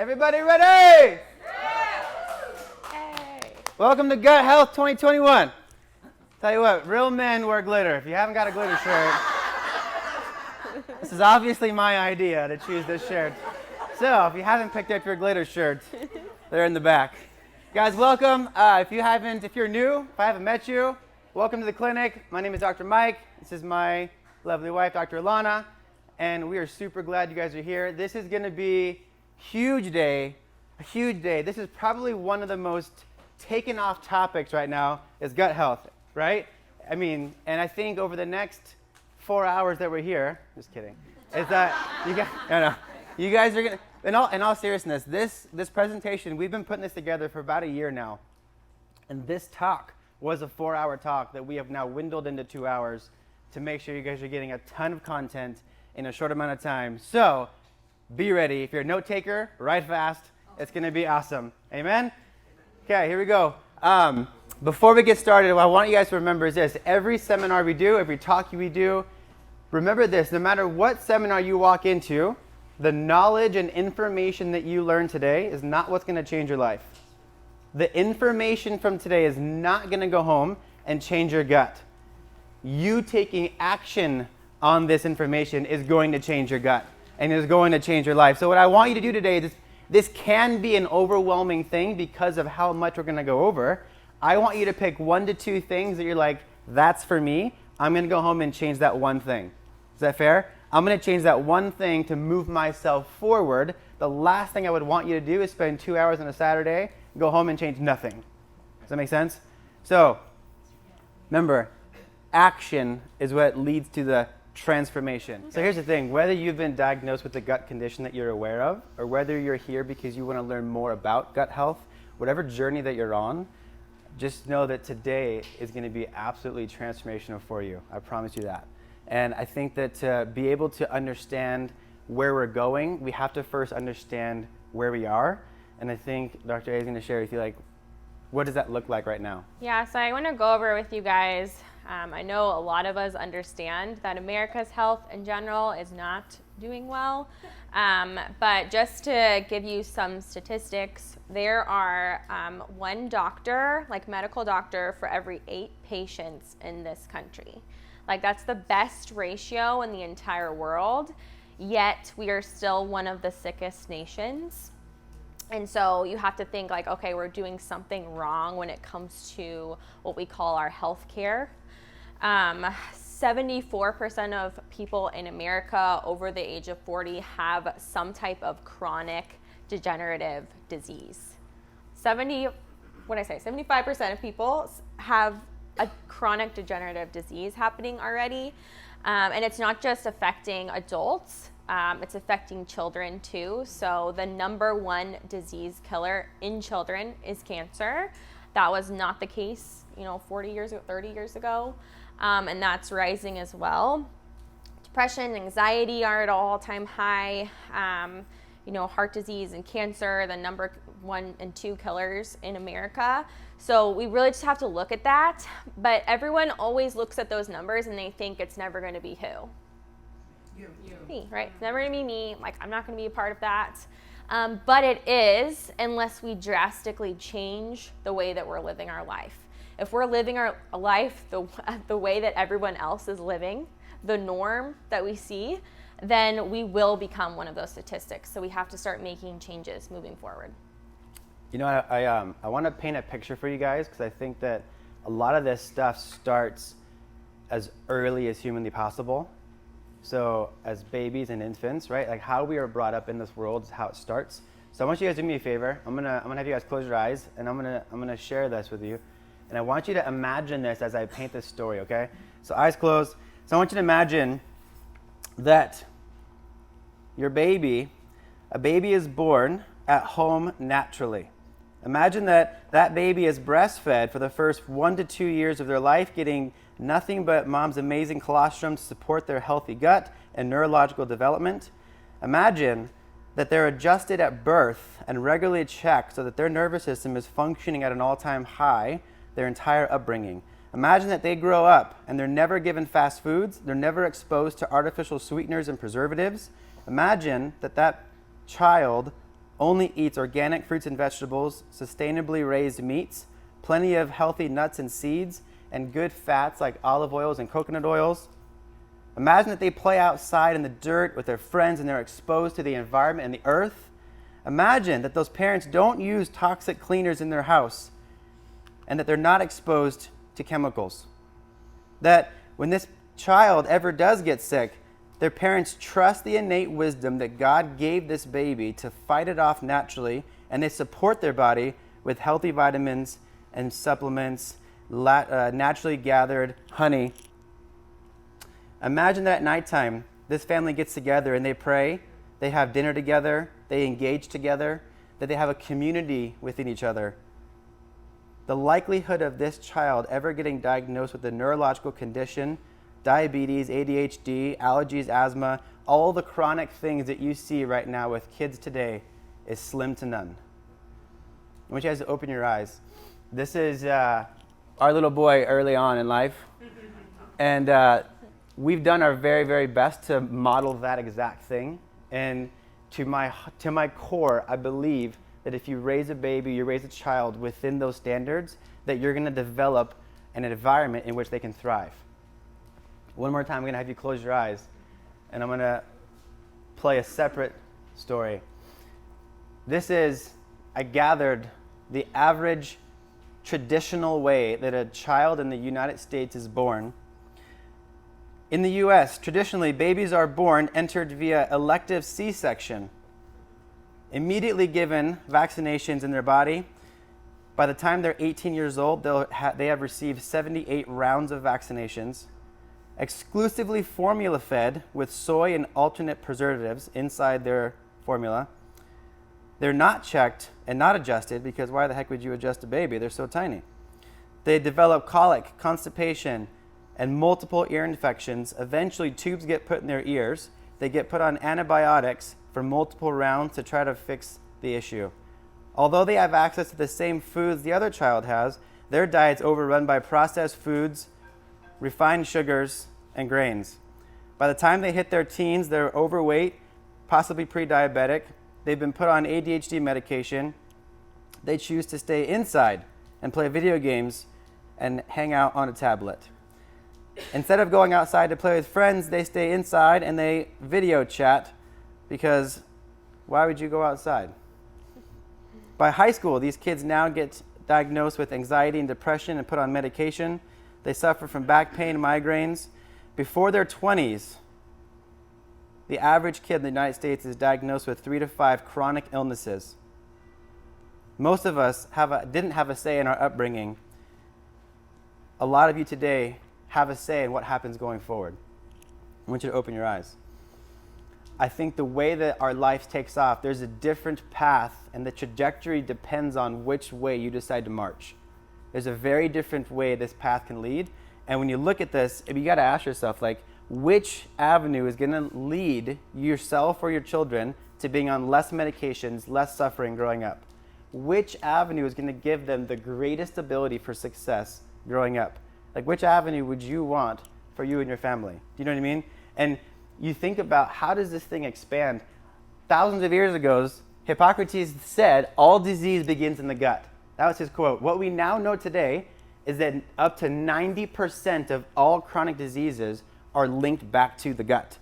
Everybody ready? Hey. Welcome to Gut Health 2021. Tell you what, real men wear glitter. If you haven't got a glitter shirt, this is obviously my idea to choose this shirt. So if you haven't picked up your glitter shirts, they're in the back. Guys, welcome. If you're new, if I haven't met you, welcome to the clinic. My name is Dr. Mike. This is my lovely wife, Dr. Alana, and we are super glad you guys are here. This is going to be a huge day. This is probably one of the most taken off topics right now is gut health, right? I mean, and I think over the next 4 hours that we're here, just kidding, is that you guys are going to, in all seriousness, this presentation, we've been putting this together for about a year now. And this talk was a 4-hour talk that we have now dwindled into 2 hours to make sure you guys are getting a ton of content in a short amount of time. So be ready. If you're a note taker, write fast. It's going to be awesome. Amen? Okay, here we go. Before we get started, what I want you guys to remember is this. Every seminar we do, every talk we do, remember this. No matter what seminar you walk into, the knowledge and information that you learn today is not what's going to change your life. The information from today is not going to go home and change your gut. You taking action on this information is going to change your gut and is going to change your life. So what I want you to do today is this can be an overwhelming thing because of how much we're going to go over. I want you to pick 1 to 2 things that you're like, that's for me. I'm going to go home and change that one thing. Is that fair? I'm going to change that one thing to move myself forward. The last thing I would want you to do is spend 2 hours on a Saturday, go home and change nothing. Does that make sense? So remember, action is what leads to the transformation. So here's the thing, whether you've been diagnosed with a gut condition that you're aware of, or whether you're here because you want to learn more about gut health, whatever journey that you're on, just know that today is going to be absolutely transformational for you. I promise you that. And I think that to be able to understand where we're going, we have to first understand where we are. And I think Dr. A is going to share with you, like, what does that look like right now? Yeah, so I want to go over with you guys. I know a lot of us understand that America's health in general is not doing well. But just to give you some statistics, there are 1 doctor, like medical doctor, for every 8 patients in this country. Like, that's the best ratio in the entire world, yet we are still one of the sickest nations. And so you have to think like, okay, we're doing something wrong when it comes to what we call our health care. 74% of people in America over the age of 40 have some type of chronic degenerative disease. 75% of people have a chronic degenerative disease happening already. And it's not just affecting adults, it's affecting children too. So the number 1 disease killer in children is cancer. That was not the case, 30 years ago. And that's rising as well. Depression, anxiety are at an all-time high. Heart disease and cancer, the number 1 and 2 killers in America. So we really just have to look at that. But everyone always looks at those numbers and they think it's never going to be who? You. Me, right? It's never going to be me. Like, I'm not going to be a part of that. But it is, unless we drastically change the way that we're living our life. If we're living our life the way that everyone else is living, the norm that we see, then we will become one of those statistics. So we have to start making changes moving forward. I want to paint a picture for you guys because I think that a lot of this stuff starts as early as humanly possible. So as babies and infants, right? Like how we are brought up in this world is how it starts. So I want you guys to do me a favor. I'm gonna have you guys close your eyes, and I'm gonna share this with you. And I want you to imagine this as I paint this story, okay? So eyes closed. So I want you to imagine that a baby is born at home naturally. Imagine that baby is breastfed for the first 1 to 2 years of their life, getting nothing but mom's amazing colostrum to support their healthy gut and neurological development. Imagine that they're adjusted at birth and regularly checked so that their nervous system is functioning at an all-time high their entire upbringing. Imagine that they grow up and they're never given fast foods, they're never exposed to artificial sweeteners and preservatives. Imagine that child only eats organic fruits and vegetables, sustainably raised meats, plenty of healthy nuts and seeds, and good fats like olive oils and coconut oils. Imagine that they play outside in the dirt with their friends and they're exposed to the environment and the earth. Imagine that those parents don't use toxic cleaners in their house and that they're not exposed to chemicals. That when this child ever does get sick, their parents trust the innate wisdom that God gave this baby to fight it off naturally, and they support their body with healthy vitamins and supplements, naturally gathered honey. Imagine that at nighttime, this family gets together and they pray, they have dinner together, they engage together, that they have a community within each other. The likelihood of this child ever getting diagnosed with a neurological condition, diabetes, ADHD, allergies, asthma, all the chronic things that you see right now with kids today is slim to none. I want you guys to open your eyes. This is our little boy early on in life. And we've done our very, very best to model that exact thing. And to my core, I believe that if you raise a baby, you raise a child within those standards, that you're going to develop an environment in which they can thrive. One more time, I'm going to have you close your eyes, and I'm going to play a separate story. I gathered the average traditional way that a child in the United States is born. In the US, traditionally, babies are born entered via elective C-section, immediately given vaccinations in their body. By the time they're 18 years old, they have received 78 rounds of vaccinations, exclusively formula fed with soy and alternate preservatives inside their formula. They're not checked and not adjusted, because why the heck would you adjust a baby? They're so tiny. They develop colic, constipation, and multiple ear infections. Eventually, tubes get put in their ears. They get put on antibiotics for multiple rounds to try to fix the issue. Although they have access to the same foods the other child has, their diet's overrun by processed foods, refined sugars, and grains. By the time they hit their teens, they're overweight, possibly pre-diabetic. They've been put on ADHD medication. They choose to stay inside and play video games and hang out on a tablet. Instead of going outside to play with friends, they stay inside and they video chat, because why would you go outside? By high school, these kids now get diagnosed with anxiety and depression and put on medication. They suffer from back pain, migraines. Before their 20s, the average kid in the United States is diagnosed with 3 to 5 chronic illnesses. Most of us didn't have a say in our upbringing. A lot of you today have a say in what happens going forward. I want you to open your eyes. I think the way that our life takes off, there's a different path, and the trajectory depends on which way you decide to march. There's a very different way this path can lead. And when you look at this, you got to ask yourself, which avenue is going to lead yourself or your children to being on less medications, less suffering growing up? Which avenue is going to give them the greatest ability for success growing up? Which avenue would you want for you and your family? Do you know what I mean? And you think about, how does this thing expand? Thousands of years ago, Hippocrates said, all disease begins in the gut. That was his quote. What we now know today is that up to 90% of all chronic diseases are linked back to the gut.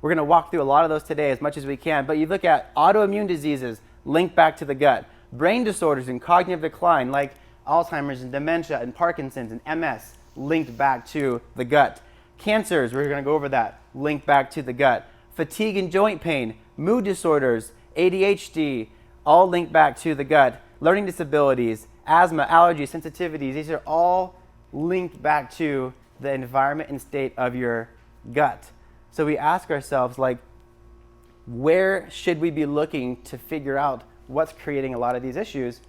We're going to walk through a lot of those today as much as we can, but you look at autoimmune diseases linked back to the gut, brain disorders and cognitive decline like Alzheimer's and dementia and Parkinson's and MS linked back to the gut. Cancers, we're going to go over that, linked back to the gut. Fatigue and joint pain, mood disorders, ADHD, all linked back to the gut. Learning disabilities, asthma, allergies, sensitivities, these are all linked back to the environment and state of your gut. So we ask ourselves, where should we be looking to figure out what's creating a lot of these issues?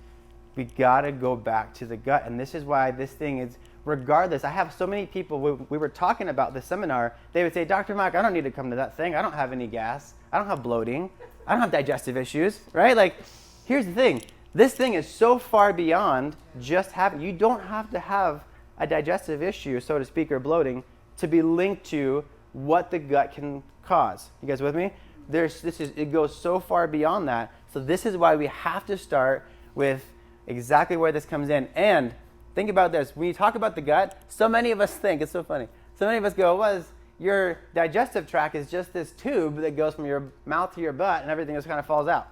We gotta go back to the gut. And this is why this thing is, regardless, I have so many people, we were talking about this seminar, they would say, Dr. Mike, I don't need to come to that thing. I don't have any gas. I don't have bloating. I don't have digestive issues, right? Here's the thing. This thing is so far beyond just having, you don't have to have a digestive issue, so to speak, or bloating, to be linked to what the gut can cause. You guys with me? it goes so far beyond that. So this is why we have to start with exactly where this comes in. And think about this. When you talk about the gut, so many of us think, it's so funny, so many of us go, your digestive tract is just this tube that goes from your mouth to your butt and everything just kind of falls out.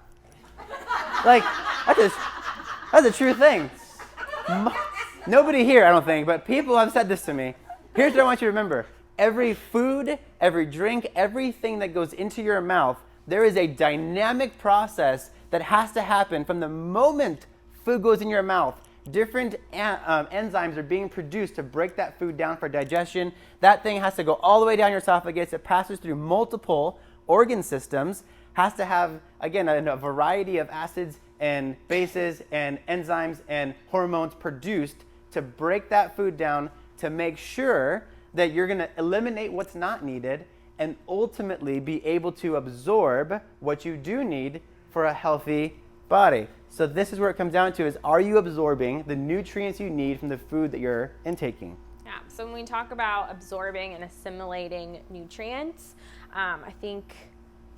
Like, that's a true thing. Nobody here, I don't think, but people have said this to me. Here's what I want you to remember. Every food, every drink, everything that goes into your mouth, there is a dynamic process that has to happen from the moment food goes in your mouth. Different enzymes are being produced to break that food down for digestion. That thing has to go all the way down your esophagus. It passes through multiple organ systems, has to have, again, a variety of acids and bases and enzymes and hormones produced to break that food down to make sure that you're going to eliminate what's not needed and ultimately be able to absorb what you do need for a healthy body. So this is where it comes down to is, are you absorbing the nutrients you need from the food that you're intaking? Yeah, so when we talk about absorbing and assimilating nutrients, I think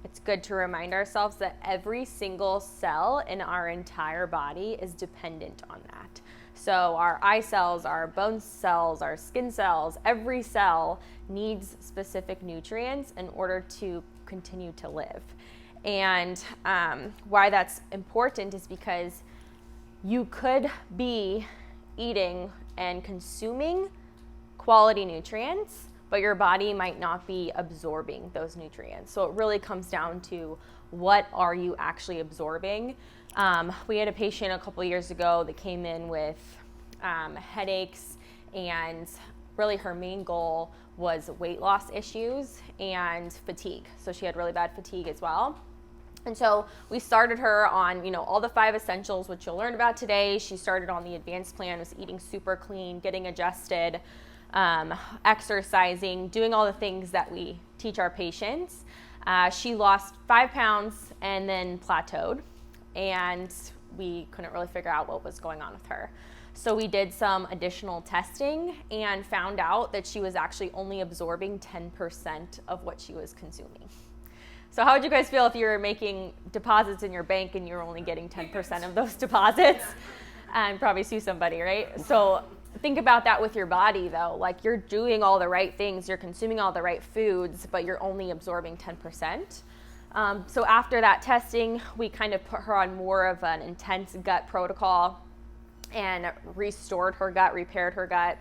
it's good to remind ourselves that every single cell in our entire body is dependent on that. So our eye cells, our bone cells, our skin cells, every cell needs specific nutrients in order to continue to live. And why that's important is because you could be eating and consuming quality nutrients, but your body might not be absorbing those nutrients. So it really comes down to, what are you actually absorbing? We had a patient a couple years ago that came in with headaches, and really her main goal was weight loss issues and fatigue. So she had really bad fatigue as well. And so we started her on, all the 5 essentials, which you'll learn about today. She started on the advanced plan, was eating super clean, getting adjusted, exercising, doing all the things that we teach our patients. She lost 5 pounds and then plateaued, and we couldn't really figure out what was going on with her. So we did some additional testing and found out that she was actually only absorbing 10% of what she was consuming. So how would you guys feel if you were making deposits in your bank and you were only getting 10% of those deposits? And probably sue somebody, right? So think about that with your body though. Like, you're doing all the right things, you're consuming all the right foods, but you're only absorbing 10%. So after that testing, we kind of put her on more of an intense gut protocol and restored her gut, repaired her gut.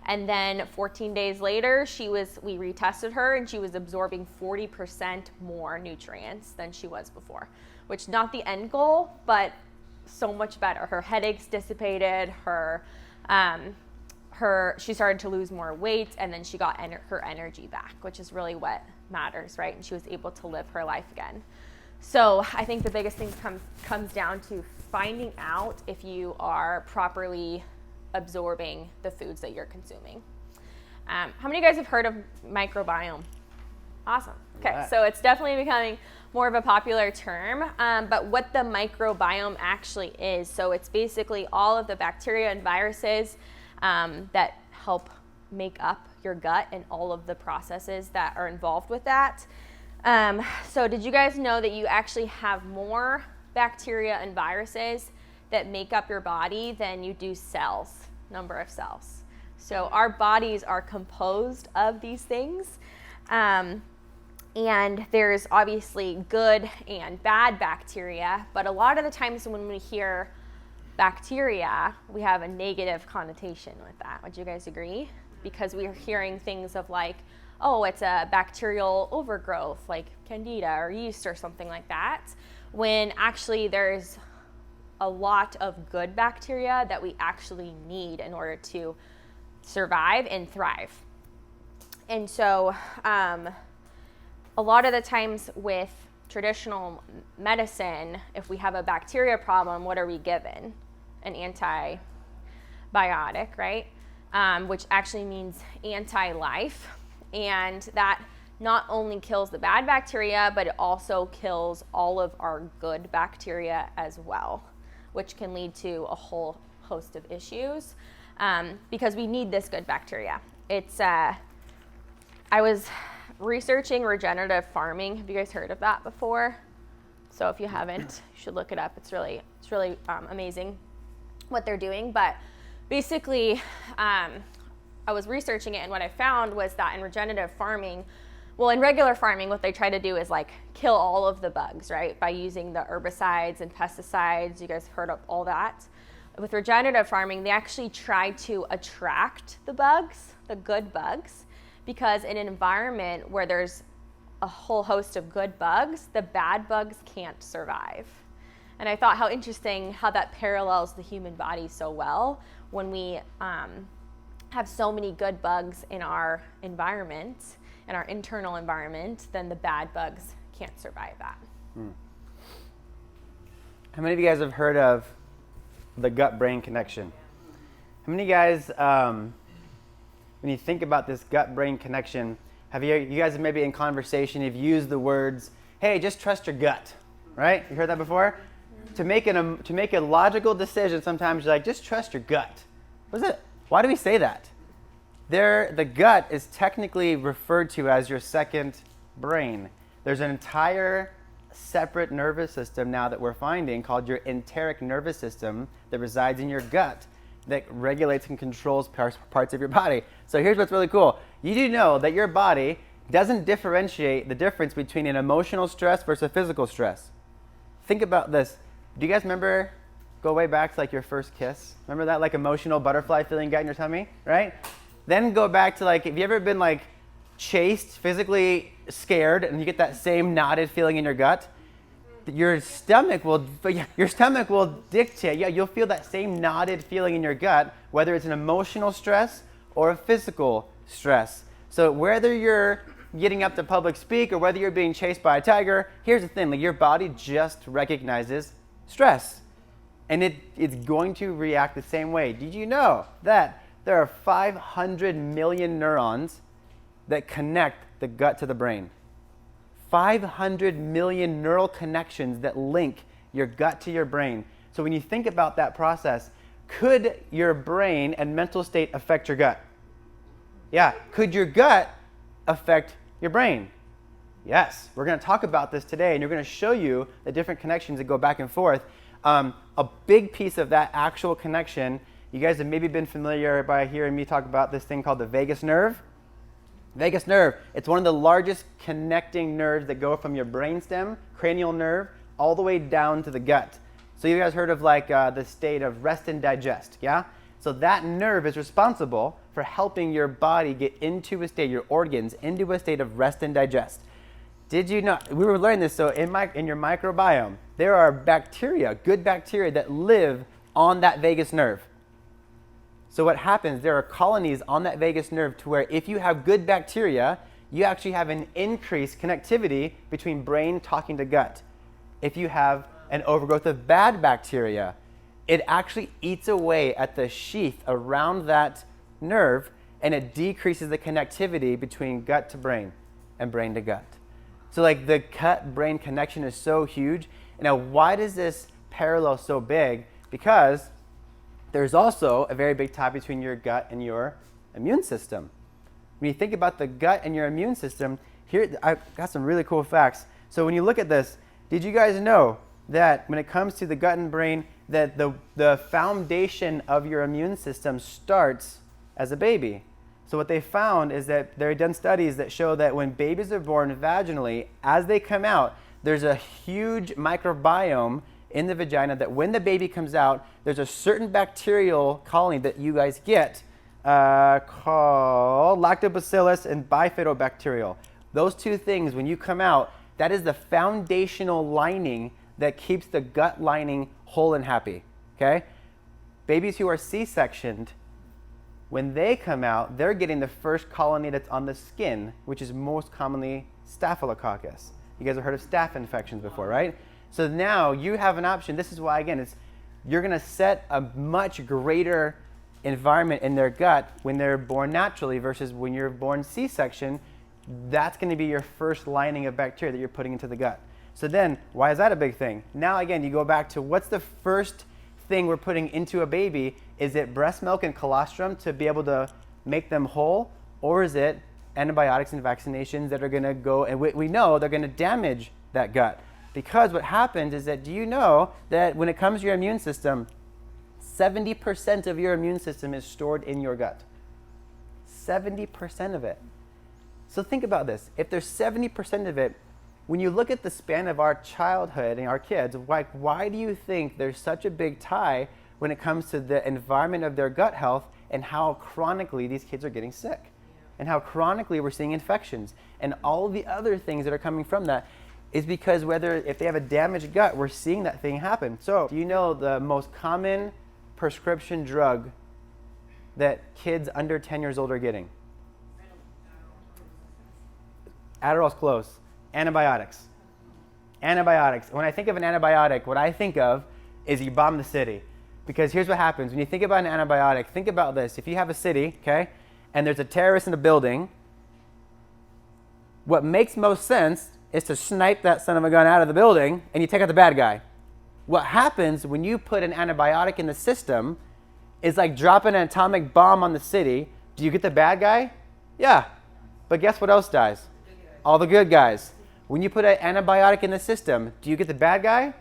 And then 14 days later, we retested her, and she was absorbing 40% more nutrients than she was before, which not the end goal, but so much better. Her headaches dissipated, she started to lose more weight, and then she got her energy back, which is really what matters, right? And she was able to live her life again. So I think the biggest thing comes down to finding out if you are properly absorbing the foods that you're consuming. How many of you guys have heard of microbiome? Awesome. Okay, Yeah. So it's definitely becoming more of a popular term, but what the microbiome actually is, so it's basically all of the bacteria and viruses that help make up your gut and all of the processes that are involved with that. So did you guys know that you actually have more bacteria and viruses that make up your body than you do number of cells? So our bodies are composed of these things. And there's obviously good and bad bacteria, but a lot of the times when we hear bacteria, we have a negative connotation with that. Would you guys agree? Because we are hearing things of like, oh, it's a bacterial overgrowth, like candida or yeast or something like that, when actually there's a lot of good bacteria that we actually need in order to survive and thrive. And so a lot of the times with traditional medicine, if we have a bacteria problem, what are we given? An antibiotic, right? Which actually means anti-life. And that not only kills the bad bacteria, but it also kills all of our good bacteria as well, which can lead to a whole host of issues because we need this good bacteria. I was researching regenerative farming. Have you guys heard of that before? So if you haven't, you should look it up. It's really amazing what they're doing. But basically, I was researching it, and what I found was that in regenerative farming, well, in regular farming, what they try to do is like kill all of the bugs, right? By using the herbicides and pesticides. You guys heard of all that. With regenerative farming, they actually try to attract the bugs, the good bugs, because in an environment where there's a whole host of good bugs, the bad bugs can't survive. And I thought how interesting how that parallels the human body so well when we have so many good bugs in our environment, in our internal environment, then the bad bugs can't survive that. How many of you guys have heard of the gut-brain connection? How many of you guys, when you think about this gut-brain connection, you guys have maybe in conversation, you've used the words, hey, just trust your gut, right? You heard that before? To make a logical decision, sometimes you're like, just trust your gut. What is it? Why do we say that? The gut is technically referred to as your second brain. There's an entire separate nervous system now that we're finding called your enteric nervous system that resides in your gut that regulates and controls parts of your body. So here's what's really cool. You do know that your body doesn't differentiate the difference between an emotional stress versus a physical stress. Think about this. Do you guys remember, go way back to like your first kiss? Remember that like emotional butterfly feeling you got in your tummy, right? Then go back to like, have you ever been like chased, physically scared, and you get that same knotted feeling in your gut? Your stomach will dictate, you'll feel that same knotted feeling in your gut, whether it's an emotional stress or a physical stress. So whether you're getting up to public speak or whether you're being chased by a tiger, here's the thing, like your body just recognizes stress. And it's going to react the same way. Did you know that there are 500 million neurons that connect the gut to the brain? 500 million neural connections that link your gut to your brain. So when you think about that process, could your brain and mental state affect your gut? Yeah. Could your gut affect your brain? Yes. We're going to talk about this today, and you're going to show you the different connections that go back and forth. A big piece of that actual connection, you guys have maybe been familiar by hearing me talk about this thing called the vagus nerve. Vagus nerve, it's one of the largest connecting nerves that go from your brainstem, cranial nerve, all the way down to the gut. So you guys heard of like the state of rest and digest, yeah? So that nerve is responsible for helping your body get into a state, your organs, into a state of rest and digest. Did you know, we were learning this, so in your microbiome, there are bacteria, good bacteria that live on that vagus nerve. So what happens, there are colonies on that vagus nerve to where if you have good bacteria, you actually have an increased connectivity between brain talking to gut. If you have an overgrowth of bad bacteria, it actually eats away at the sheath around that nerve, and it decreases the connectivity between gut to brain and brain to gut. So like the gut-brain connection is so huge. Now, why does this parallel so big? Because there's also a very big tie between your gut and your immune system. When you think about the gut and your immune system, here I've got some really cool facts. So when you look at this, did you guys know that when it comes to the gut and brain, that the foundation of your immune system starts as a baby? So what they found is that they've done studies that show that when babies are born vaginally, as they come out, there's a huge microbiome in the vagina that when the baby comes out, there's a certain bacterial colony that you guys get called lactobacillus and bifidobacterial. Those two things, when you come out, that is the foundational lining that keeps the gut lining whole and happy, okay? Babies who are C-sectioned, when they come out, they're getting the first colony that's on the skin, which is most commonly Staphylococcus. You guys have heard of staph infections before, right? So now you have an option. This is why, again, you're going to set a much greater environment in their gut when they're born naturally versus when you're born C-section. That's going to be your first lining of bacteria that you're putting into the gut. So then, why is that a big thing? Now, again, you go back to what's the first thing we're putting into a baby? Is it breast milk and colostrum to be able to make them whole? Or is it antibiotics and vaccinations that are going to go, and we know they're going to damage that gut. Because what happens is that, do you know that when it comes to your immune system, 70% of your immune system is stored in your gut? 70% of it. So think about this. If there's 70% of it, when you look at the span of our childhood and our kids, like, why do you think there's such a big tie when it comes to the environment of their gut health and how chronically these kids are getting sick? And how chronically we're seeing infections and all the other things that are coming from that is because if they have a damaged gut, we're seeing that thing happen. So do you know the most common prescription drug that kids under 10 years old are getting? Adderall's close. Antibiotics. Antibiotics. When I think of an antibiotic, what I think of is you bomb the city. Because here's what happens. When you think about an antibiotic, think about this. If you have a city, okay, and there's a terrorist in a building, what makes most sense is to snipe that son of a gun out of the building and you take out the bad guy. What happens when you put an antibiotic in the system is like dropping an atomic bomb on the city. Do you get the bad guy? Yeah. But guess what else dies? All the good guys. When you put an antibiotic in the system, do you get the bad guy?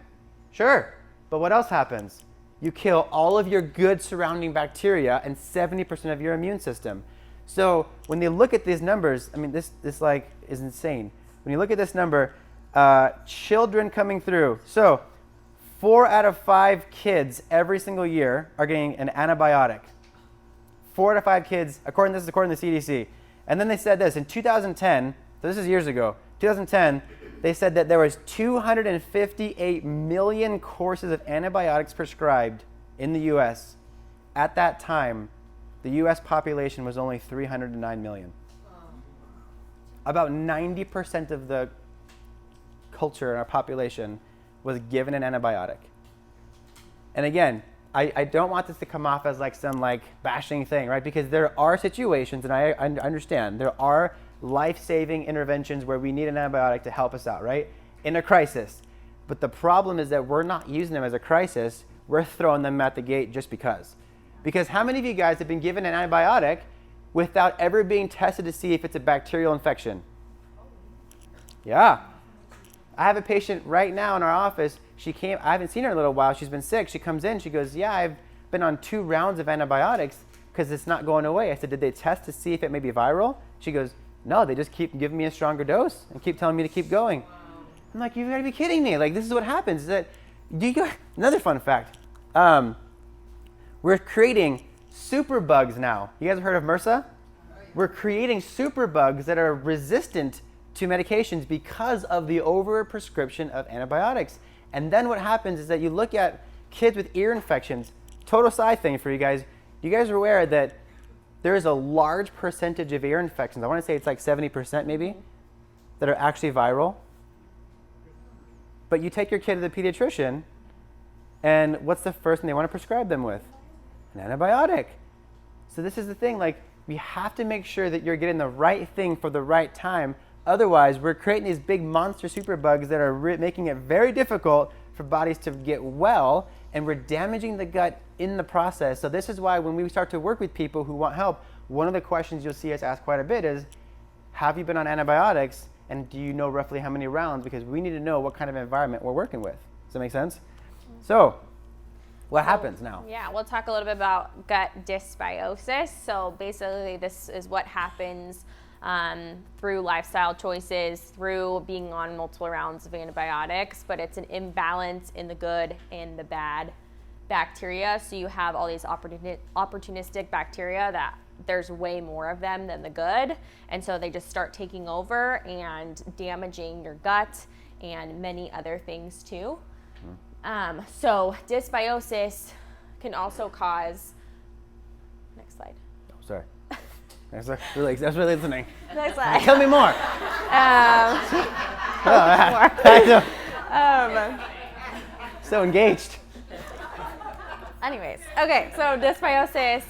Sure. But what else happens? You kill all of your good surrounding bacteria and 70% of your immune system. So when they look at these numbers, I mean, this like is insane. When you look at this number, children coming through. So 4 out of 5 kids every single year are getting an antibiotic. 4 out of 5 kids, according to the CDC. And then they said this, in 2010, so this is years ago, 2010, they said that there was 258 million courses of antibiotics prescribed in the US. At that time, the US population was only 309 million. About 90% of the culture in our population was given an antibiotic. And again, I don't want this to come off as like some like bashing thing, right? Because there are situations, and I understand, there are life-saving interventions where we need an antibiotic to help us out, right? In a crisis. But the problem is that we're not using them as a crisis, we're throwing them at the gate just because. Because how many of you guys have been given an antibiotic without ever being tested to see if it's a bacterial infection? Yeah. I have a patient right now in our office. I haven't seen her in a little while. She's been sick. She comes in, she goes, yeah, I've been on 2 rounds of antibiotics because it's not going away. I said, did they test to see if it may be viral? She goes, no, they just keep giving me a stronger dose and keep telling me to keep going. I'm like, you've got to be kidding me. Like, this is what happens. Another fun fact. We're creating super bugs now. You guys have heard of MRSA? We're creating super bugs that are resistant to medications because of the overprescription of antibiotics. And then what happens is that you look at kids with ear infections. Total side thing for you guys. You guys are aware that there is a large percentage of ear infections, I want to say it's like 70% maybe, that are actually viral. But you take your kid to the pediatrician, and what's the first thing they want to prescribe them with? An antibiotic. So this is the thing, like, we have to make sure that you're getting the right thing for the right time. Otherwise, we're creating these big monster superbugs that are making it very difficult for bodies to get well, and we're damaging the gut in the process. So this is why when we start to work with people who want help, one of the questions you'll see us ask quite a bit is, have you been on antibiotics, and do you know roughly how many rounds? Because we need to know what kind of environment we're working with. Does that make sense? So what happens now? Yeah, we'll talk a little bit about gut dysbiosis. So basically this is what happens through lifestyle choices, through being on multiple rounds of antibiotics, but it's an imbalance in the good and the bad bacteria. So you have all these opportunistic bacteria that there's way more of them than the good. And so they just start taking over and damaging your gut and many other things too. So dysbiosis can also cause, next slide. Oh, sorry. I was really listening. Next slide. Tell me more. So engaged. Anyways, okay, so dysbiosis,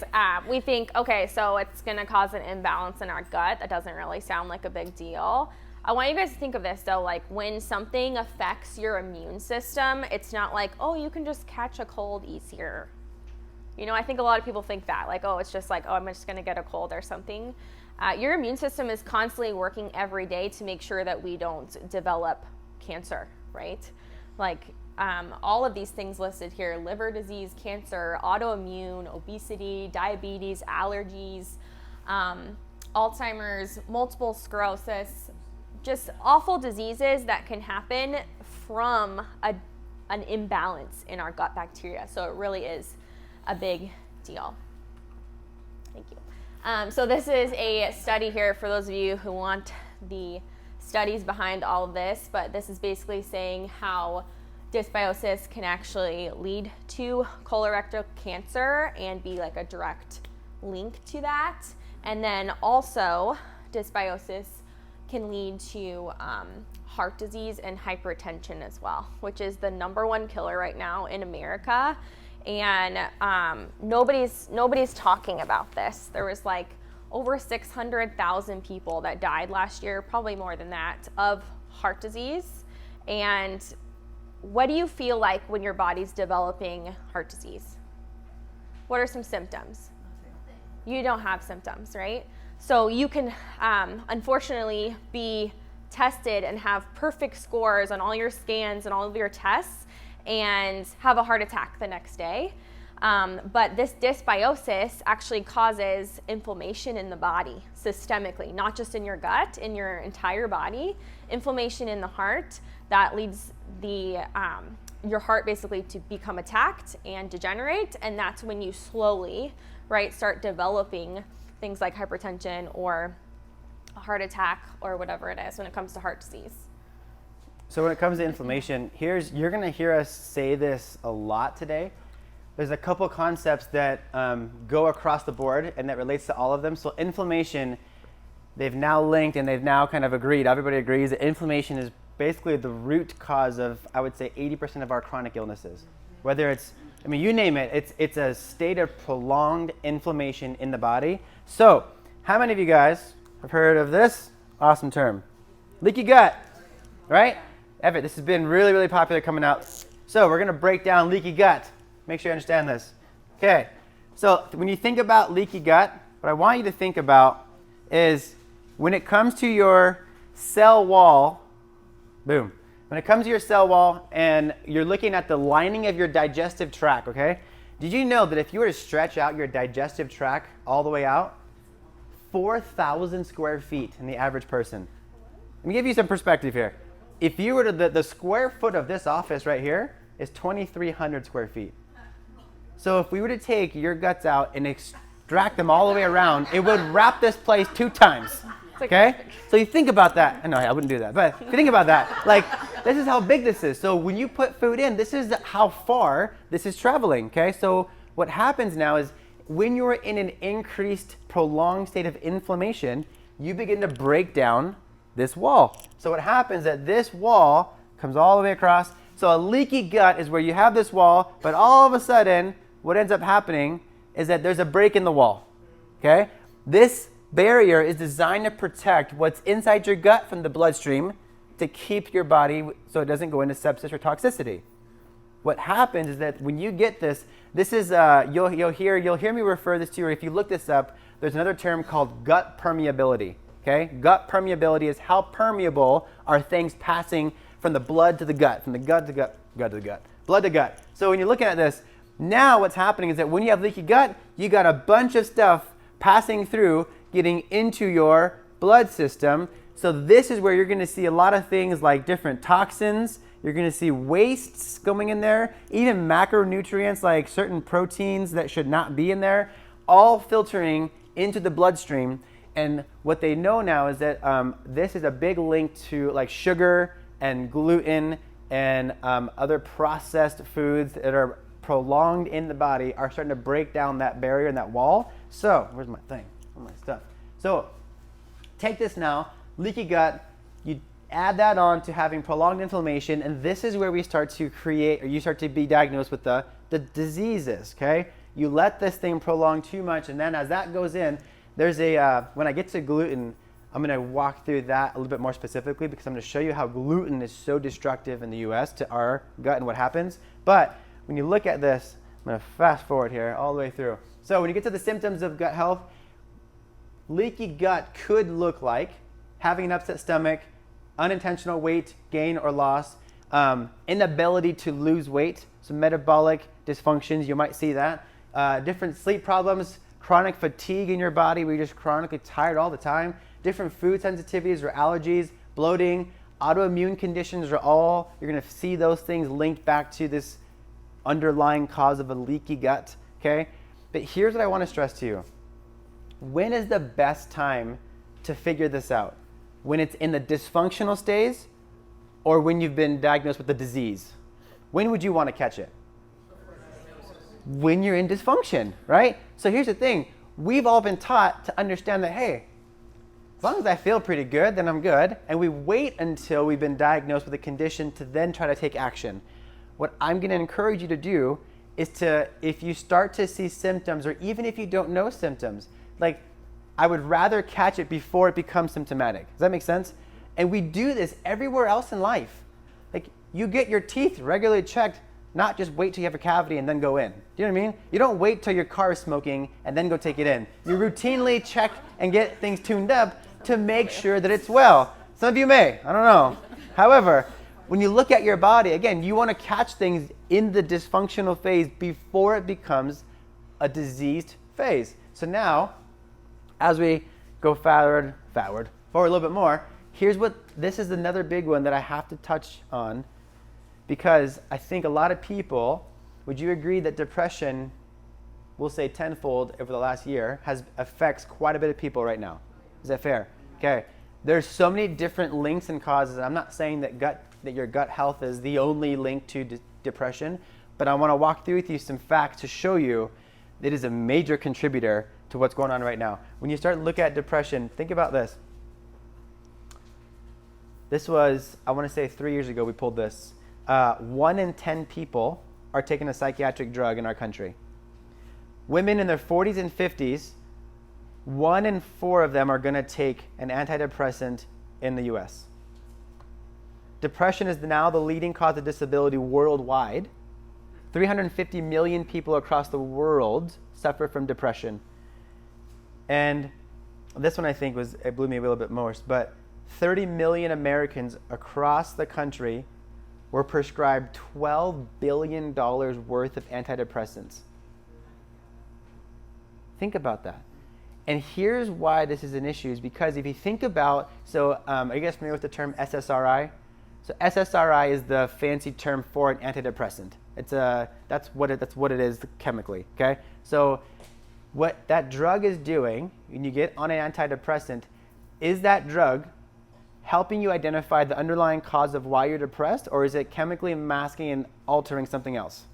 we think, okay, so it's going to cause an imbalance in our gut. That doesn't really sound like a big deal. I want you guys to think of this though, like when something affects your immune system, it's not like, oh, you can just catch a cold easier. You know, I think a lot of people think that, like, oh, it's just like, oh, I'm just going to get a cold or something. Your immune system is constantly working every day to make sure that we don't develop cancer, right? Like all of these things listed here: liver disease, cancer, autoimmune, obesity, diabetes, allergies, Alzheimer's, multiple sclerosis, just awful diseases that can happen from an imbalance in our gut bacteria. So it really is a big deal. Thank you. So this is a study here for those of you who want the studies behind all of this, but this is basically saying how dysbiosis can actually lead to colorectal cancer and be like a direct link to that. And then also dysbiosis can lead to heart disease and hypertension as well, which is the #1 killer right now in America. And nobody's talking about this. There was like over 600,000 people that died last year, probably more than that, of heart disease. And what do you feel like when your body's developing heart disease? What are some symptoms? You don't have symptoms, right? So you can unfortunately be tested and have perfect scores on all your scans and all of your tests and have a heart attack the next day. But this dysbiosis actually causes inflammation in the body systemically, not just in your gut, in your entire body. Inflammation in the heart that leads your heart basically to become attacked and degenerate, and that's when you slowly, right, start developing things like hypertension or a heart attack or whatever it is when it comes to heart disease. So when it comes to inflammation, you're going to hear us say this a lot today. There's a couple concepts that go across the board and that relates to all of them. So inflammation, they've now linked and they've now kind of agreed, everybody agrees that inflammation is basically the root cause of, I would say, 80% of our chronic illnesses. Whether it's, I mean, you name it, it's a state of prolonged inflammation in the body. So how many of you guys have heard of this awesome term? Leaky gut, right? Everett, this has been really, really popular coming out. So we're going to break down leaky gut. Make sure you understand this. Okay, so when you think about leaky gut, what I want you to think about is when it comes to your cell wall, boom. When it comes to your cell wall and you're looking at the lining of your digestive tract, okay? Did you know that if you were to stretch out your digestive tract all the way out, 4,000 square feet in the average person. Let me give you some perspective here. If you were to, the square foot of this office right here is 2,300 square feet. So if we were to take your guts out and extract them all the way around, it would wrap this place 2 times. Okay? So you think about that. I know I wouldn't do that, but if you think about that, like this is how big this is. So when you put food in, this is how far this is traveling. Okay? So what happens now is when you're in an increased, prolonged state of inflammation, you begin to break down this wall. So what happens is that this wall comes all the way across. So a leaky gut is where you have this wall, but all of a sudden, what ends up happening is that there's a break in the wall. Okay? This barrier is designed to protect what's inside your gut from the bloodstream to keep your body so it doesn't go into sepsis or toxicity. What happens is that when you get this is you'll hear me refer this to, or if you look this up, there's another term called gut permeability. Okay? Gut permeability is how permeable are things passing from the blood to the gut, from the gut to gut, gut to the gut, blood to gut. So when you're looking at this, now what's happening is that when you have leaky gut, you got a bunch of stuff passing through, getting into your blood system. So this is where you're going to see a lot of things like different toxins. You're going to see wastes going in there, even macronutrients like certain proteins that should not be in there, all filtering into the bloodstream. And what they know now is that this is a big link to like sugar and gluten and other processed foods that are prolonged in the body are starting to break down that barrier and that wall. So, where's my thing? Where's my stuff? So, take this now, leaky gut, you add that on to having prolonged inflammation, and this is where we start to create, or you start to be diagnosed with the diseases, okay? You let this thing prolong too much, and then as that goes in, there's when I get to gluten, I'm going to walk through that a little bit more specifically because I'm going to show you how gluten is so destructive in the US to our gut and what happens. But when you look at this, I'm going to fast forward here all the way through. So when you get to the symptoms of gut health, leaky gut could look like having an upset stomach, unintentional weight gain or loss, inability to lose weight, some metabolic dysfunctions, you might see that, different sleep problems, chronic fatigue in your body where you're just chronically tired all the time, different food sensitivities or allergies, bloating, autoimmune conditions are all, you're going to see those things linked back to this underlying cause of a leaky gut, okay? But here's what I want to stress to you. When is the best time to figure this out? When it's in the dysfunctional stage or when you've been diagnosed with the disease? When would you want to catch it? When you're in dysfunction, right? So here's the thing. We've all been taught to understand that, hey, as long as I feel pretty good, then I'm good. And we wait until we've been diagnosed with a condition to then try to take action. What I'm going to encourage you to do is to, if you start to see symptoms, or even if you don't know symptoms, like, I would rather catch it before it becomes symptomatic. Does that make sense? And we do this everywhere else in life. Like, you get your teeth regularly checked, not just wait till you have a cavity and then go in. Do you know what I mean? You don't wait till your car is smoking and then go take it in. You routinely check and get things tuned up to make sure that it's well. Some of you may, I don't know. However, when you look at your body, again, you want to catch things in the dysfunctional phase before it becomes a diseased phase. So now, as we go forward a little bit more, this is another big one that I have to touch on, because I think a lot of people, would you agree that depression, we'll say tenfold over the last year, affects quite a bit of people right now? Is that fair? Okay. There's so many different links and causes. I'm not saying that your gut health is the only link to depression, but I want to walk through with you some facts to show you that it is a major contributor to what's going on right now. When you start to look at depression, think about this. This was, I want to say 3 years ago we pulled this. 1 in 10 people are taking a psychiatric drug in our country. Women in their 40s and 50s, 1 in 4 of them are going to take an antidepressant in the US. Depression is now the leading cause of disability worldwide. 350 million people across the world suffer from depression. And this one I think it blew me a little bit most, but 30 million Americans across the country were prescribed $12 billion worth of antidepressants. Think about that. And here's why this is an issue, is because if you think about, are you guys familiar with the term SSRI? So SSRI is the fancy term for an antidepressant. That's what it is chemically, okay? So what that drug is doing, when you get on an antidepressant, is that drug helping you identify the underlying cause of why you're depressed, or is it chemically masking and altering something else?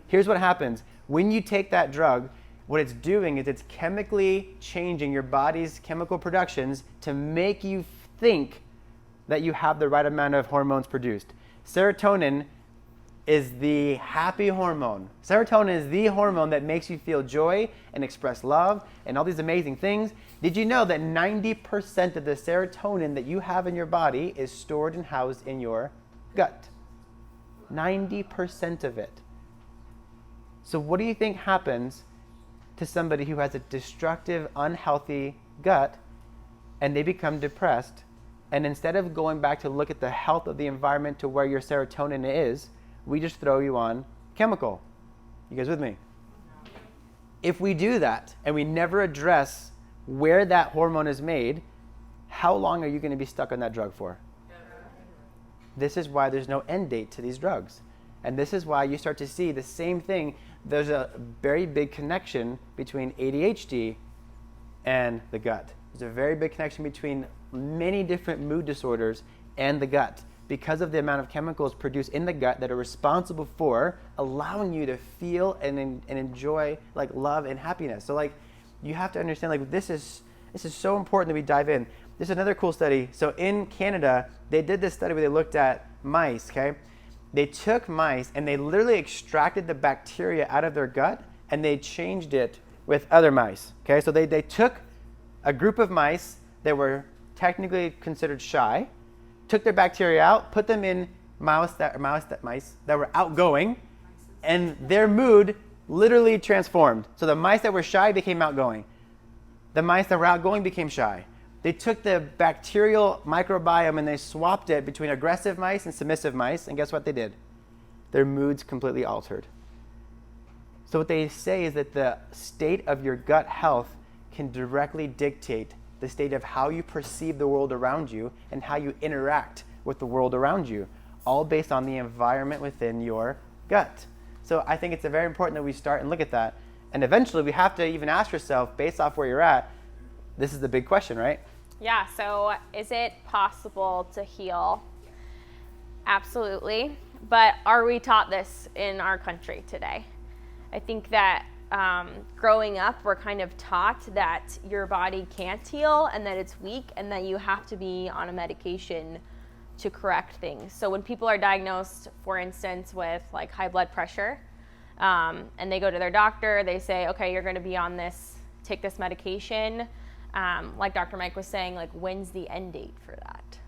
Here's what happens. When you take that drug, what it's doing is it's chemically changing your body's chemical productions to make you think that you have the right amount of hormones produced. Serotonin is the happy hormone. Serotonin is the hormone that makes you feel joy and express love and all these amazing things. Did you know that 90% of the serotonin that you have in your body is stored and housed in your gut? 90% of it. So what do you think happens to somebody who has a destructive, unhealthy gut and they become depressed? And instead of going back to look at the health of the environment to where your serotonin is, we just throw you on chemical. You guys with me? If we do that and we never address where that hormone is made, how long are you going to be stuck on that drug for? This is why there's no end date to these drugs. And this is why you start to see the same thing. There's a very big connection between ADHD and the gut. There's a very big connection between many different mood disorders and the gut, because of the amount of chemicals produced in the gut that are responsible for allowing you to feel and enjoy like love and happiness. So like, you have to understand, like, this is so important that we dive in. This is another cool study. So in Canada, they did this study where they looked at mice, okay? They took mice and they literally extracted the bacteria out of their gut and they changed it with other mice, okay? So they took a group of mice that were technically considered shy, took their bacteria out, put them in mice that were outgoing, and their mood literally transformed. So the mice that were shy became outgoing. The mice that were outgoing became shy. They took the bacterial microbiome and they swapped it between aggressive mice and submissive mice, and guess what they did? Their moods completely altered. So what they say is that the state of your gut health can directly dictate the state of how you perceive the world around you and how you interact with the world around you, all based on the environment within your gut. So I think it's very important that we start and look at that. And eventually we have to even ask yourself, based off where you're at, this is the big question, right? Yeah, so is it possible to heal? Absolutely. But are we taught this in our country today? I think that growing up, we're kind of taught that your body can't heal and that it's weak and that you have to be on a medication to correct things. So when people are diagnosed, for instance, with like high blood pressure, and they go to their doctor, they say, okay, you're going to be on this, take this medication. Like Dr. Mike was saying, like, when's the end date for that?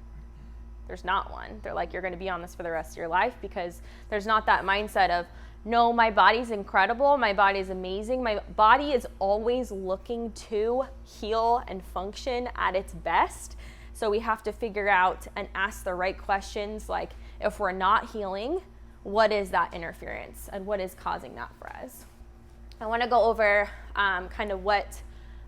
There's not one. They're like, you're going to be on this for the rest of your life, because there's not that mindset of, no, my body's incredible, my body's amazing, my body is always looking to heal and function at its best. So we have to figure out and ask the right questions, like, if we're not healing, what is that interference and what is causing that for us? I want to go over kind of what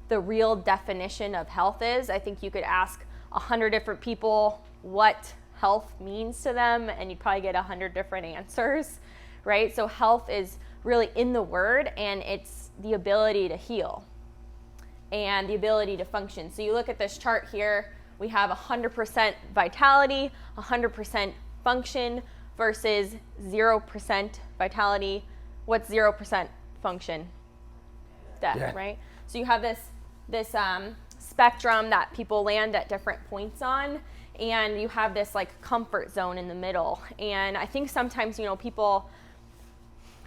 the real definition of health is. I think you could ask 100 different people what health means to them, and you'd probably get 100 different answers, right? So health is really in the word, and it's the ability to heal and the ability to function. So you look at this chart here, we have 100% vitality, 100% function versus 0% vitality. What's 0% function? Death, yeah. Right? So you have this spectrum that people land at different points on, and you have this like comfort zone in the middle. And I think sometimes, people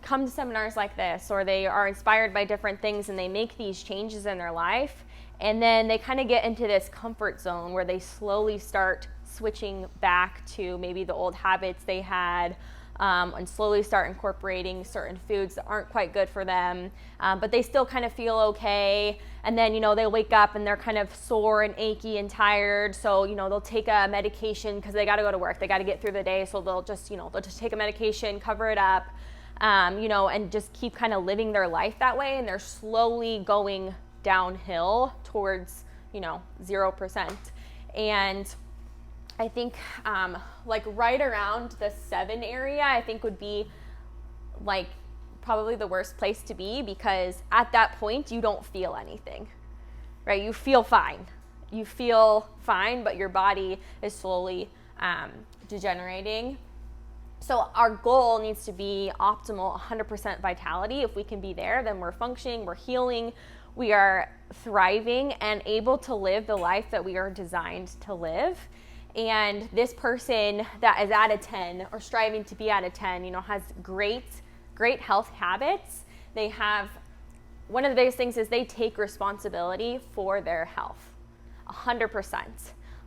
come to seminars like this, or they are inspired by different things and they make these changes in their life, and then they kind of get into this comfort zone where they slowly start switching back to maybe the old habits they had, and slowly start incorporating certain foods that aren't quite good for them, but they still kind of feel okay. And then, they wake up and they're kind of sore and achy and tired. So, they'll take a medication because they got to go to work. They got to get through the day. So they'll just take a medication, cover it up, and just keep kind of living their life that way. And they're slowly going downhill towards, 0%. And I think like right around the 7 area, I think would be like probably the worst place to be, because at that point you don't feel anything, right? You feel fine. You feel fine, but your body is slowly degenerating. So our goal needs to be optimal 100% vitality. If we can be there, then we're functioning, we're healing, we are thriving and able to live the life that we are designed to live. And this person that is at a 10 or striving to be at a 10, has great health habits. They have, one of the biggest things is they take responsibility for their health, 100%.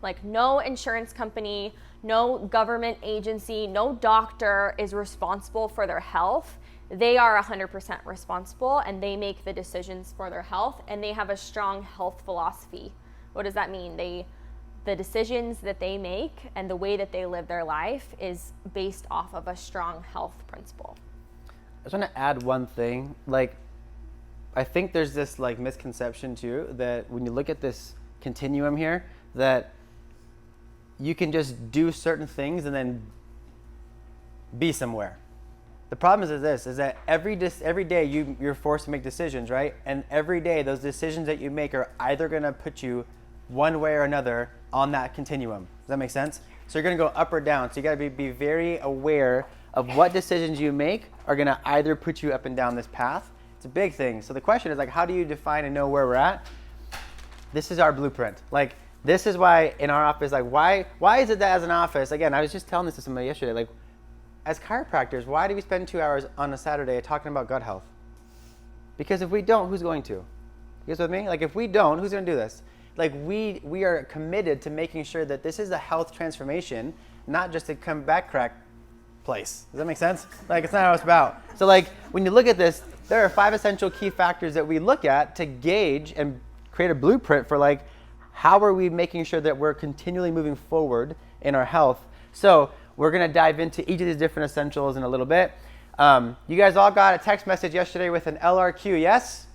Like no insurance company, no government agency, no doctor is responsible for their health. They are 100% responsible, and they make the decisions for their health, and they have a strong health philosophy. What does that mean? The decisions that they make and the way that they live their life is based off of a strong health principle. I just want to add one thing. Like, I think there's this like misconception too, that when you look at this continuum here, that you can just do certain things and then be somewhere. The problem is that every day you're forced to make decisions, right? And every day those decisions that you make are either going to put you one way or another on that continuum. Does that make sense? So you're going to go up or down. So you got to be very aware of what decisions you make are going to either put you up and down this path. It's a big thing. So the question is like, how do you define and know where we're at? This is our blueprint. Like, this is why in our office, like, why is it that as an office, again, I was just telling this to somebody yesterday, like, as chiropractors, why do we spend 2 hours on a Saturday talking about gut health? Because if we don't, who's going to? You guys with me? Like, if we don't, who's going to do this? Like, we are committed to making sure that this is a health transformation, not just a come back crack place. Does that make sense? Like, it's not what it's about. So, like, when you look at this, there are 5 essential key factors that we look at to gauge and create a blueprint for like, how are we making sure that we're continually moving forward in our health? So we're going to dive into each of these different essentials in a little bit. You guys all got a text message yesterday with an LRQ, yes?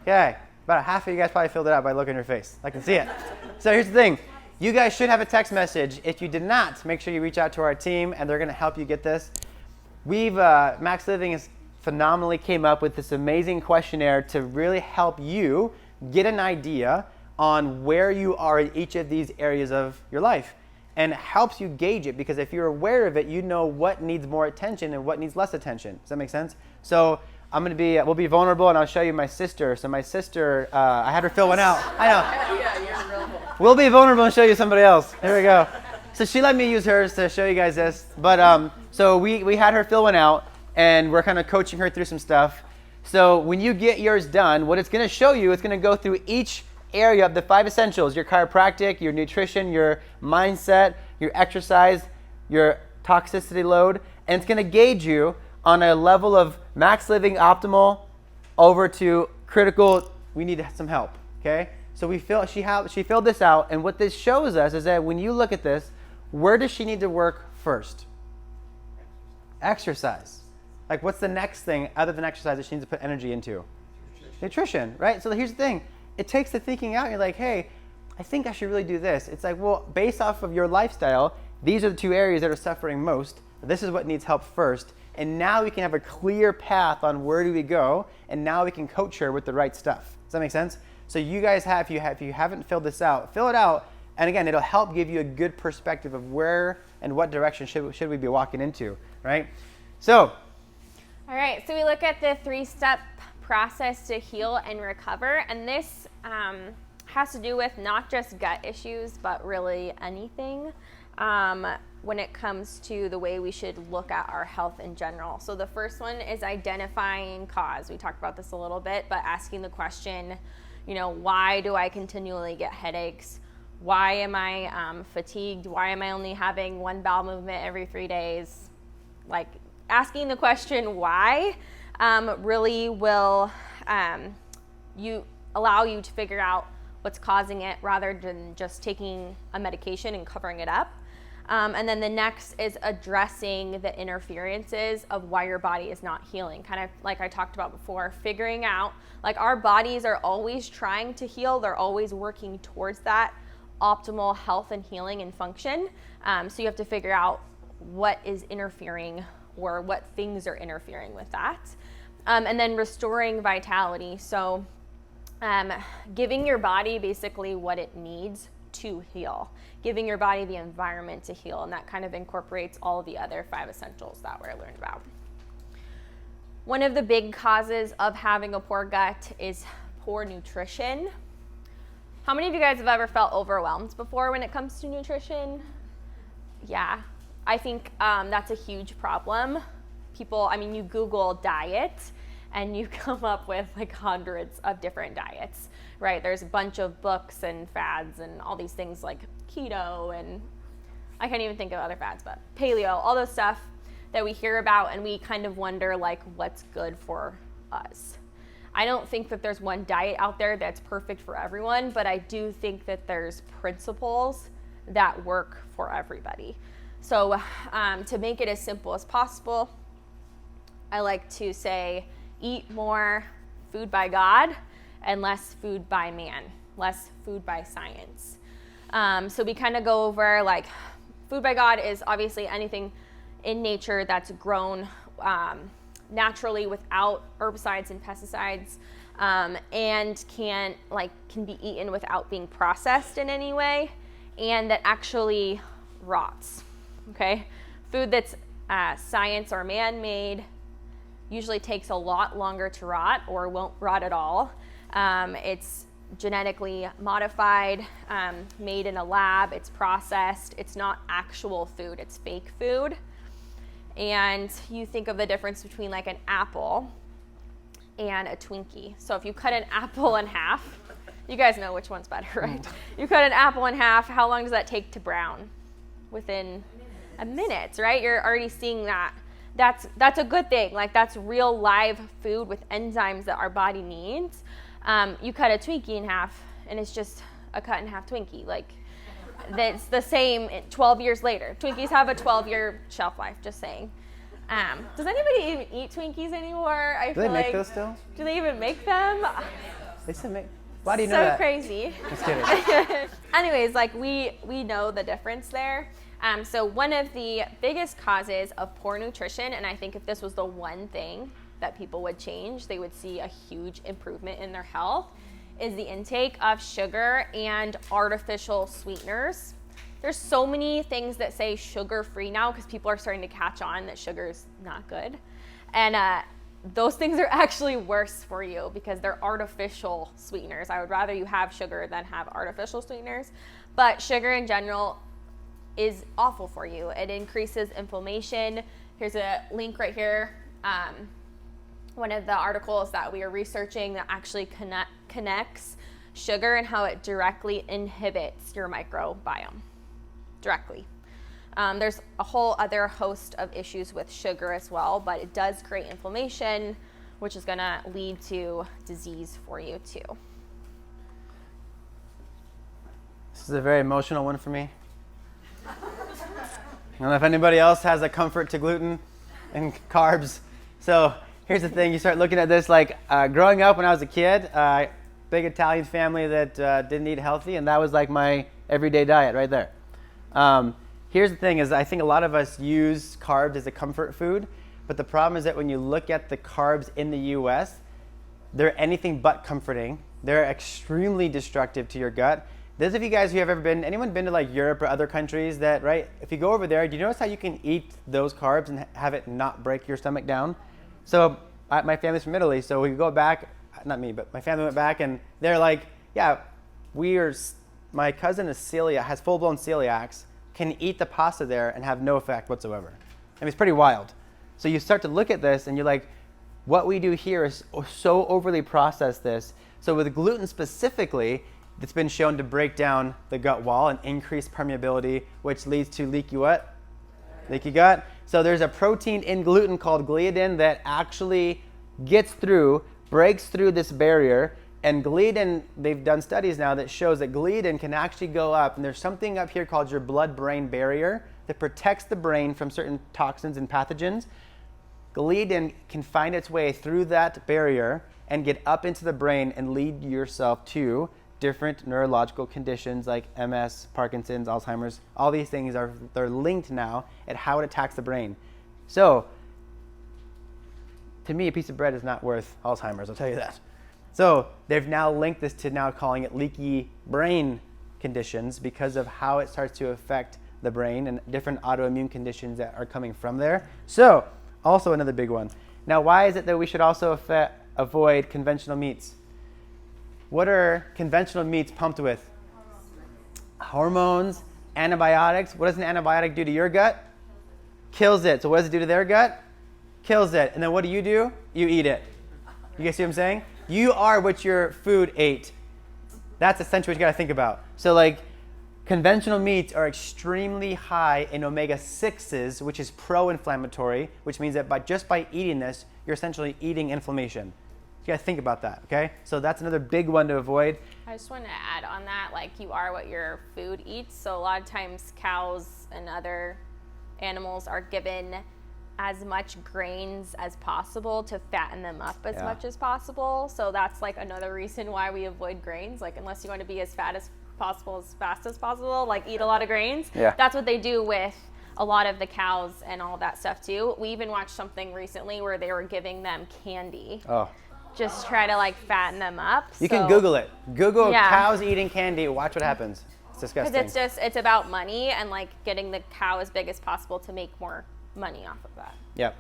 Okay. About half of you guys probably filled it out by looking at your face. I can see it. So here's the thing. You guys should have a text message. If you did not, make sure you reach out to our team, and they're going to help you get this. Max Living has phenomenally came up with this amazing questionnaire to really help you get an idea on where you are in each of these areas of your life, and it helps you gauge it, because if you're aware of it, you know what needs more attention and what needs less attention. Does that make sense? So we'll be vulnerable, and I'll show you my sister. So my sister, I had her fill one out. I know. We'll be vulnerable and show you somebody else. Here we go. So she let me use hers to show you guys this. But so we had her fill one out, and we're kind of coaching her through some stuff. So when you get yours done, what it's going to show you, it's going to go through each area of the 5 essentials: your chiropractic, your nutrition, your mindset, your exercise, your toxicity load, and it's going to gauge you on a level of Max Living optimal over to critical, we need some help, okay? So she filled this out, and what this shows us is that when you look at this, where does she need to work first? Exercise. Like, what's the next thing other than exercise that she needs to put energy into? Nutrition, right? So here's the thing. It takes the thinking out. You're like, hey, I think I should really do this. It's like, well, based off of your lifestyle, these are the 2 areas that are suffering most. This is what needs help first. And now we can have a clear path on where do we go, and now we can coach her with the right stuff. Does that make sense? So you guys if you haven't filled this out, fill it out. And again, it'll help give you a good perspective of where and what direction should we be walking into, right? So. All right, so we look at the 3-step process to heal and recover. And this has to do with not just gut issues, but really anything when it comes to the way we should look at our health in general. So the first one is identifying cause. We talked about this a little bit, but asking the question, why do I continually get headaches? Why am I fatigued? Why am I only having 1 bowel movement every 3 days? Like, asking the question why really will allow you to figure out what's causing it, rather than just taking a medication and covering it up. And then the next is addressing the interferences of why your body is not healing. Kind of like I talked about before, figuring out, like, our bodies are always trying to heal. They're always working towards that optimal health and healing and function. So you have to figure out what is interfering, or what things are interfering with that. And then restoring vitality. So giving your body basically what it needs to heal, giving your body the environment to heal, and that kind of incorporates all of the other 5 essentials that we learned about. One of the big causes of having a poor gut is poor nutrition. How many of you guys have ever felt overwhelmed before when it comes to nutrition? Yeah, I think that's a huge problem. You Google diet, and you come up with like hundreds of different diets, right? There's a bunch of books and fads and all these things like keto, and I can't even think of other fads, but paleo, all those stuff that we hear about, and we kind of wonder like what's good for us. I don't think that there's one diet out there that's perfect for everyone, but I do think that there's principles that work for everybody. So to make it as simple as possible, I like to say, eat more food by God and less food by man, less food by science. So we kind of go over, like, food by God is obviously anything in nature that's grown naturally without herbicides and pesticides, and can be eaten without being processed in any way, and that actually rots. Okay, food that's science or man-made usually takes a lot longer to rot, or won't rot at all. It's genetically modified, made in a lab, it's processed, it's not actual food, it's fake food. And you think of the difference between like an apple and a Twinkie. So if you cut an apple in half, you guys know which one's better, right? You cut an apple in half, how long does that take to brown? Within a minute, right? You're already seeing that. That's a good thing. Like, that's real live food with enzymes that our body needs. You cut a Twinkie in half, and it's just a cut in half Twinkie. Like, that's the same 12 years later. Twinkies have a 12-year shelf life, just saying. Does anybody even eat Twinkies anymore? Do they make those still? Do they even make them? They still make. Why do you know that? So crazy. Just kidding. Anyways, like we know the difference there. So one of the biggest causes of poor nutrition, and I think if this was the one thing that people would change, they would see a huge improvement in their health, is the intake of sugar and artificial sweeteners. There's so many things that say sugar-free now because people are starting to catch on that sugar is not good. And those things are actually worse for you because they're artificial sweeteners. I would rather you have sugar than have artificial sweeteners. But sugar in general is awful for you. It increases inflammation. Here's a link right here. One of the articles that we are researching that actually connects sugar and how it directly inhibits your microbiome. Directly. There's a whole other host of issues with sugar as well, but it does create inflammation, which is going to lead to disease for you too. This is a very emotional one for me. I don't know if anybody else has a comfort to gluten and carbs. So here's the thing, you start looking at this like growing up when I was a kid, big Italian family that didn't eat healthy, and that was like my everyday diet right there. Here's the thing is I think a lot of us use carbs as a comfort food, but the problem is that when you look at the carbs in the US, they're anything but comforting. They're extremely destructive to your gut. Those of you guys who have ever been, anyone been to like Europe or other countries that, right, if you go over there, do you notice how you can eat those carbs and have it not break your stomach down? So my family's from Italy, so we go back, not me, but my family went back and they're like, yeah, my cousin is has full-blown celiacs, can eat the pasta there and have no effect whatsoever. I mean, it's pretty wild. So you start to look at this and you're like, what we do here is so overly process this. So with gluten specifically, it's been shown to break down the gut wall and increase permeability, which leads to leaky what? Leaky gut. So there's a protein in gluten called gliadin that actually gets through, breaks through this barrier. And gliadin, they've done studies now that shows that gliadin can actually go up, and there's something up here called your blood-brain barrier that protects the brain from certain toxins and pathogens. Gliadin can find its way through that barrier and get up into the brain and lead yourself to different neurological conditions like MS, Parkinson's, Alzheimer's. All these things they're linked now at how it attacks the brain. So, to me, a piece of bread is not worth Alzheimer's, I'll tell you that. So they've now linked this to now calling it leaky brain conditions because of how it starts to affect the brain and different autoimmune conditions that are coming from there. So also another big one. Now, why is it that we should also avoid conventional meats? What are conventional meats pumped with? Hormones, antibiotics. What does an antibiotic do to your gut? Kills it. So what does it do to their gut? Kills it. And then what do? You eat it. You guys see what I'm saying? You are what your food ate. That's essentially what you got to think about. So like conventional meats are extremely high in omega-6s, which is pro-inflammatory, which means that just by eating this, you're essentially eating inflammation. You got to think about that, okay? So that's another big one to avoid. I just want to add on that, like you are what your food eats. So a lot of times cows and other animals are given as much grains as possible to fatten them up as much as possible. So that's like another reason why we avoid grains. Like unless you want to be as fat as possible, as fast as possible, like eat a lot of grains. Yeah. That's what they do with a lot of the cows and all that stuff too. We even watched something recently where they were giving them candy. Oh. Just try to like fatten them up. You can Google it. Google cows eating candy. Watch what happens. It's disgusting. Because it's about money and like getting the cow as big as possible to make more money off of that. Yep.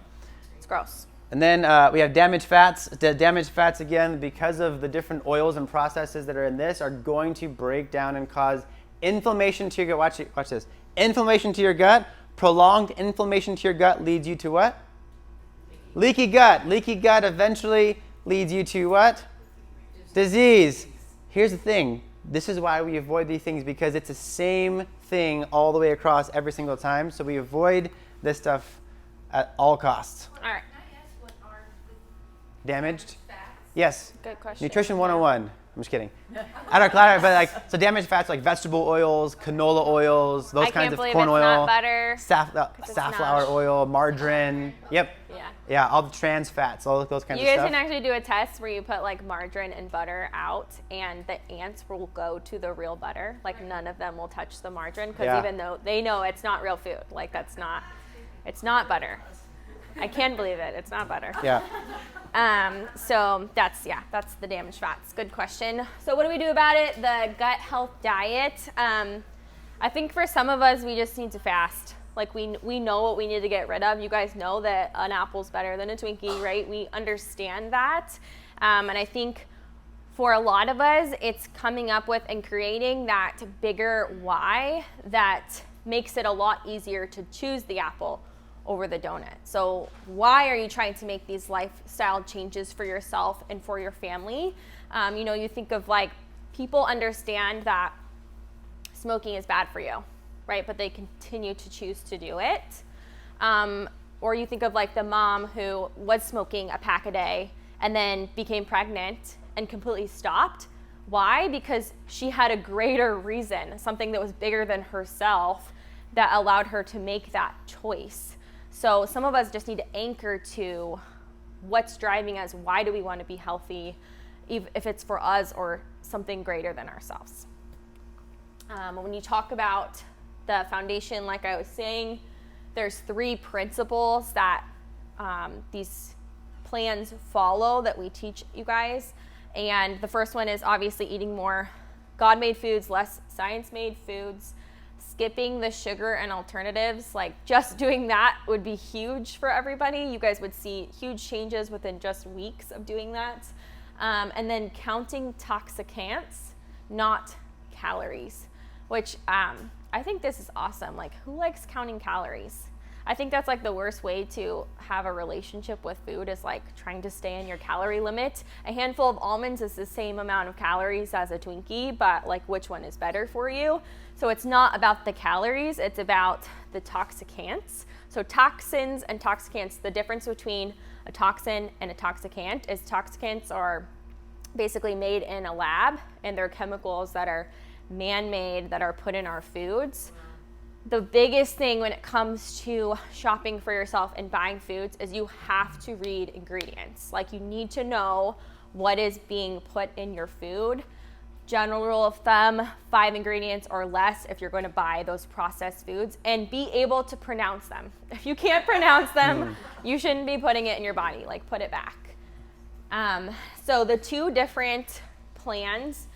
It's gross. And then we have damaged fats. The damaged fats, again, because of the different oils and processes that are in this, are going to break down and cause inflammation to your gut. Watch this. Inflammation to your gut. Prolonged inflammation to your gut leads you to what? Leaky gut. Leaky gut eventually leads you to what? Disease. Here's the thing. This is why we avoid these things, because it's the same thing all the way across every single time. So we avoid this stuff at all costs. All right. Can I ask what are Damaged? fats? Yes. Good question. Nutrition 101. I'm just kidding. I don't know, but like, so damaged fats like vegetable oils, canola oils, those kinds of corn oil. Not butter. Safflower oil, margarine. Yep. Yeah. Yeah, all the trans fats, all those kinds of You stuff. guys can actually do a test where you put like margarine and butter out, and the ants will go to the real butter. Like none of them will touch the margarine because even though they know it's not real food, like it's not butter. I can't believe it. It's not butter. Yeah. So that's the damaged fats. Good question. So what do we do about it? The gut health diet. I think for some of us, we just need to fast. Like we know what we need to get rid of. You guys know that an apple's better than a Twinkie, right? We understand that. And I think for a lot of us, it's coming up with and creating that bigger why that makes it a lot easier to choose the apple over the donut. So why are you trying to make these lifestyle changes for yourself and for your family? You think of like people understand that smoking is bad for you, right? But they continue to choose to do it. Or you think of like the mom who was smoking a pack a day and then became pregnant and completely stopped. Why? Because she had a greater reason, something that was bigger than herself that allowed her to make that choice. So some of us just need to anchor to what's driving us. Why do we want to be healthy, if it's for us or something greater than ourselves? When you talk about the foundation, like I was saying, there's 3 principles that these plans follow that we teach you guys. And the first one is obviously eating more God-made foods, less science-made foods. Skipping the sugar and alternatives, like just doing that would be huge for everybody. You guys would see huge changes within just weeks of doing that. And then counting toxicants, not calories, which I think this is awesome. Like, who likes counting calories? I think that's like the worst way to have a relationship with food is like trying to stay in your calorie limit. A handful of almonds is the same amount of calories as a Twinkie, but like which one is better for you? So it's not about the calories, it's about the toxicants. So toxins and toxicants, the difference between a toxin and a toxicant is toxicants are basically made in a lab and they're chemicals that are man-made that are put in our foods. The biggest thing when it comes to shopping for yourself and buying foods is you have to read ingredients. Like you need to know what is being put in your food. General rule of thumb, 5 ingredients or less if you're going to buy those processed foods, and be able to pronounce them. If you can't pronounce them, you shouldn't be putting it in your body, like put it back. So the 2 different plans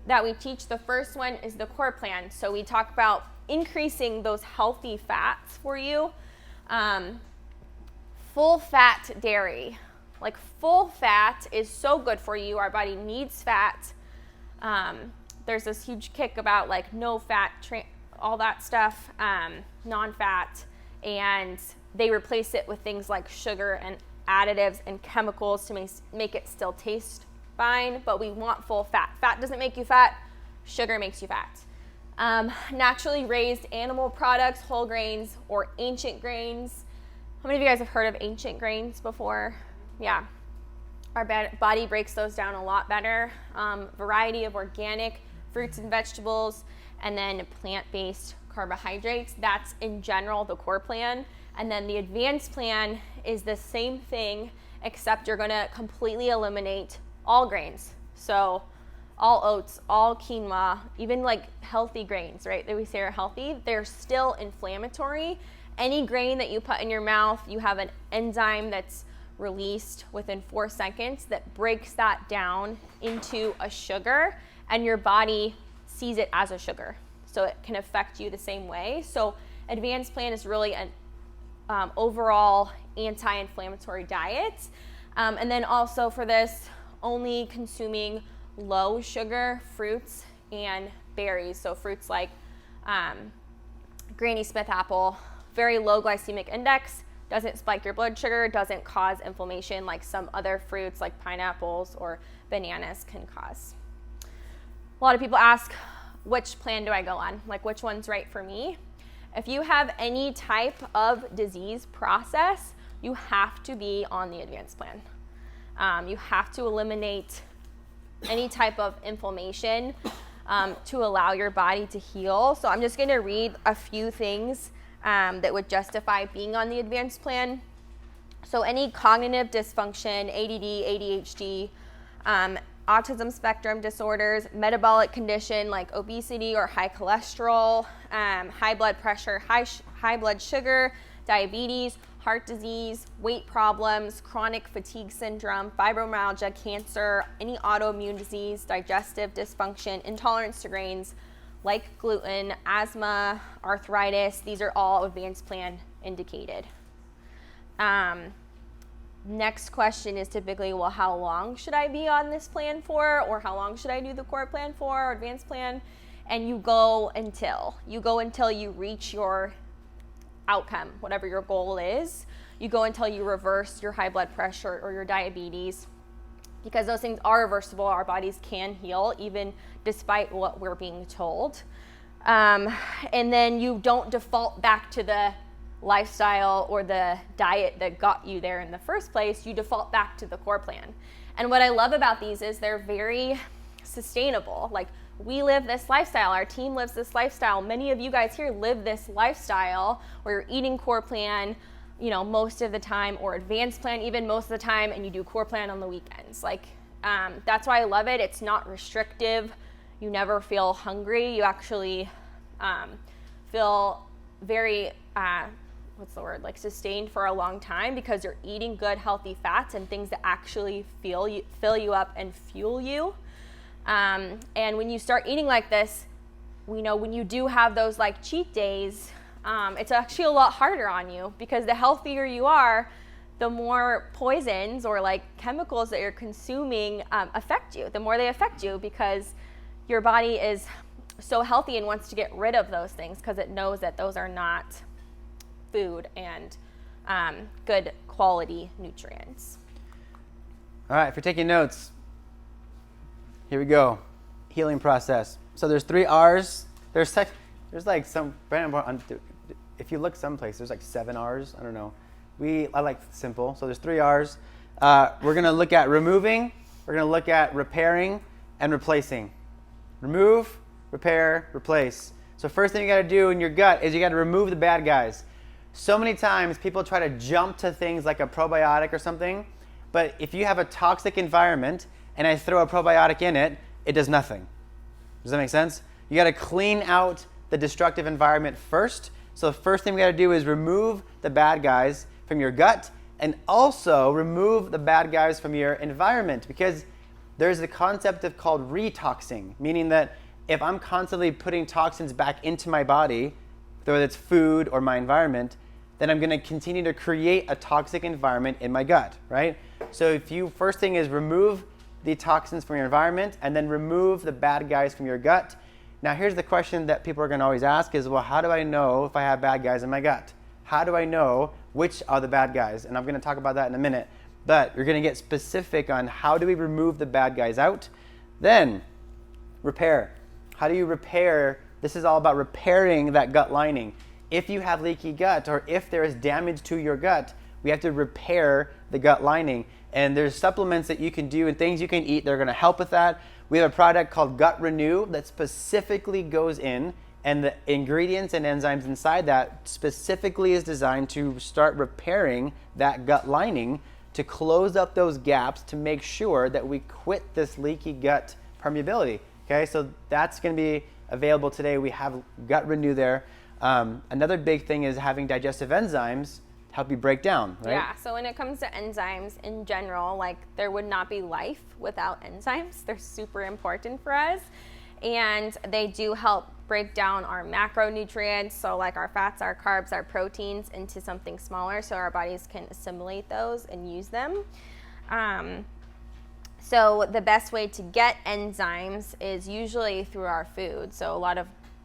that we teach, the first one is the core plan. So we talk about increasing those healthy fats for you. Full fat dairy. Like full fat is so good for you. Our body needs fat. There's this huge kick about like no fat, all that stuff, non-fat, and they replace it with things like sugar and additives and chemicals to make it still taste fine, but we want full fat. Fat doesn't make you fat, sugar makes you fat. Naturally raised animal products, whole grains, or ancient grains. How many of you guys have heard of ancient grains before? Yeah. Our body breaks those down a lot better. Variety of organic fruits and vegetables, and then plant-based carbohydrates. That's in general the core plan. And then the advanced plan is the same thing, except you're gonna completely eliminate all grains. So all oats, all quinoa, even like healthy grains, right, that we say are healthy, they're still inflammatory. Any grain that you put in your mouth, you have an enzyme that's released within 4 seconds that breaks that down into a sugar, and your body sees it as a sugar. So it can affect you the same way. So advanced plan is really an overall anti-inflammatory diet. And then also for this, only consuming low sugar fruits and berries. So fruits like Granny Smith apple, very low glycemic index, doesn't spike your blood sugar, doesn't cause inflammation like some other fruits like pineapples or bananas can cause. A lot of people ask, which plan do I go on? Like which one's right for me? If you have any type of disease process, you have to be on the advanced plan. You have to eliminate any type of inflammation to allow your body to heal. So I'm just going to read a few things that would justify being on the advanced plan. So any cognitive dysfunction, ADD, ADHD, autism spectrum disorders, metabolic condition like obesity or high cholesterol, high blood pressure, high blood sugar, diabetes, heart disease, weight problems, chronic fatigue syndrome, fibromyalgia, cancer, any autoimmune disease, digestive dysfunction, intolerance to grains like gluten, asthma, arthritis. These are all advanced plan indicated. Next question is typically, well, how long should I be on this plan for? Or how long should I do the core plan for, or advanced plan? And you go until you reach your outcome, whatever your goal is. You go until you reverse your high blood pressure or your diabetes, because those things are reversible. Our bodies can heal even despite what we're being told. And then you don't default back to the lifestyle or the diet that got you there in the first place. You default back to the core plan. And what I love about these is they're very sustainable. Like, we live this lifestyle, our team lives this lifestyle. Many of you guys here live this lifestyle where you're eating core plan, you know, most of the time, or advanced plan even most of the time, and you do core plan on the weekends. Like, that's why I love it. It's not restrictive. You never feel hungry. You actually feel very sustained for a long time, because you're eating good, healthy fats and things that actually fill you up and fuel you. And when you start eating like this, we know when you do have those like cheat days, it's actually a lot harder on you, because the healthier you are, the more poisons or like chemicals that you're consuming affect you. The more they affect you, because your body is so healthy and wants to get rid of those things, because it knows that those are not food and good quality nutrients. All right, if you're taking notes, here we go. Healing process. So there's 3 R's. There's like some, if you look someplace, there's like 7 R's. I don't know. I like simple. So there's 3 R's. We're going to look at removing, we're going to look at repairing, and replacing. Remove, repair, replace. So first thing you got to do in your gut is you got to remove the bad guys. So many times people try to jump to things like a probiotic or something, but if you have a toxic environment and I throw a probiotic in it, it does nothing. Does that make sense? You got to clean out the destructive environment first. So the first thing we got to do is remove the bad guys from your gut, and also remove the bad guys from your environment, because there's a concept called retoxing, meaning that if I'm constantly putting toxins back into my body, whether it's food or my environment, then I'm going to continue to create a toxic environment in my gut, right? So first thing is remove the toxins from your environment, and then remove the bad guys from your gut. Now here's the question that people are going to always ask is, well, how do I know if I have bad guys in my gut? How do I know which are the bad guys? And I'm going to talk about that in a minute. But you're going to get specific on how do we remove the bad guys out. Then repair. How do you repair? This is all about repairing that gut lining. If you have leaky gut, or if there is damage to your gut, we have to repair the gut lining. And there's supplements that you can do and things you can eat that are going to help with that. We have a product called Gut Renew that specifically goes in, and the ingredients and enzymes inside that specifically is designed to start repairing that gut lining, to close up those gaps, to make sure that we quit this leaky gut permeability. Okay, so that's going to be available today. We have Gut Renew there. Another big thing is having digestive enzymes help you break down, right? Yeah, so when it comes to enzymes in general, like, there would not be life without enzymes. They're super important for us, and they do help break down our macronutrients, so like our fats, our carbs, our proteins, into something smaller so our bodies can assimilate those and use them. So the best way to get enzymes is usually through our food. So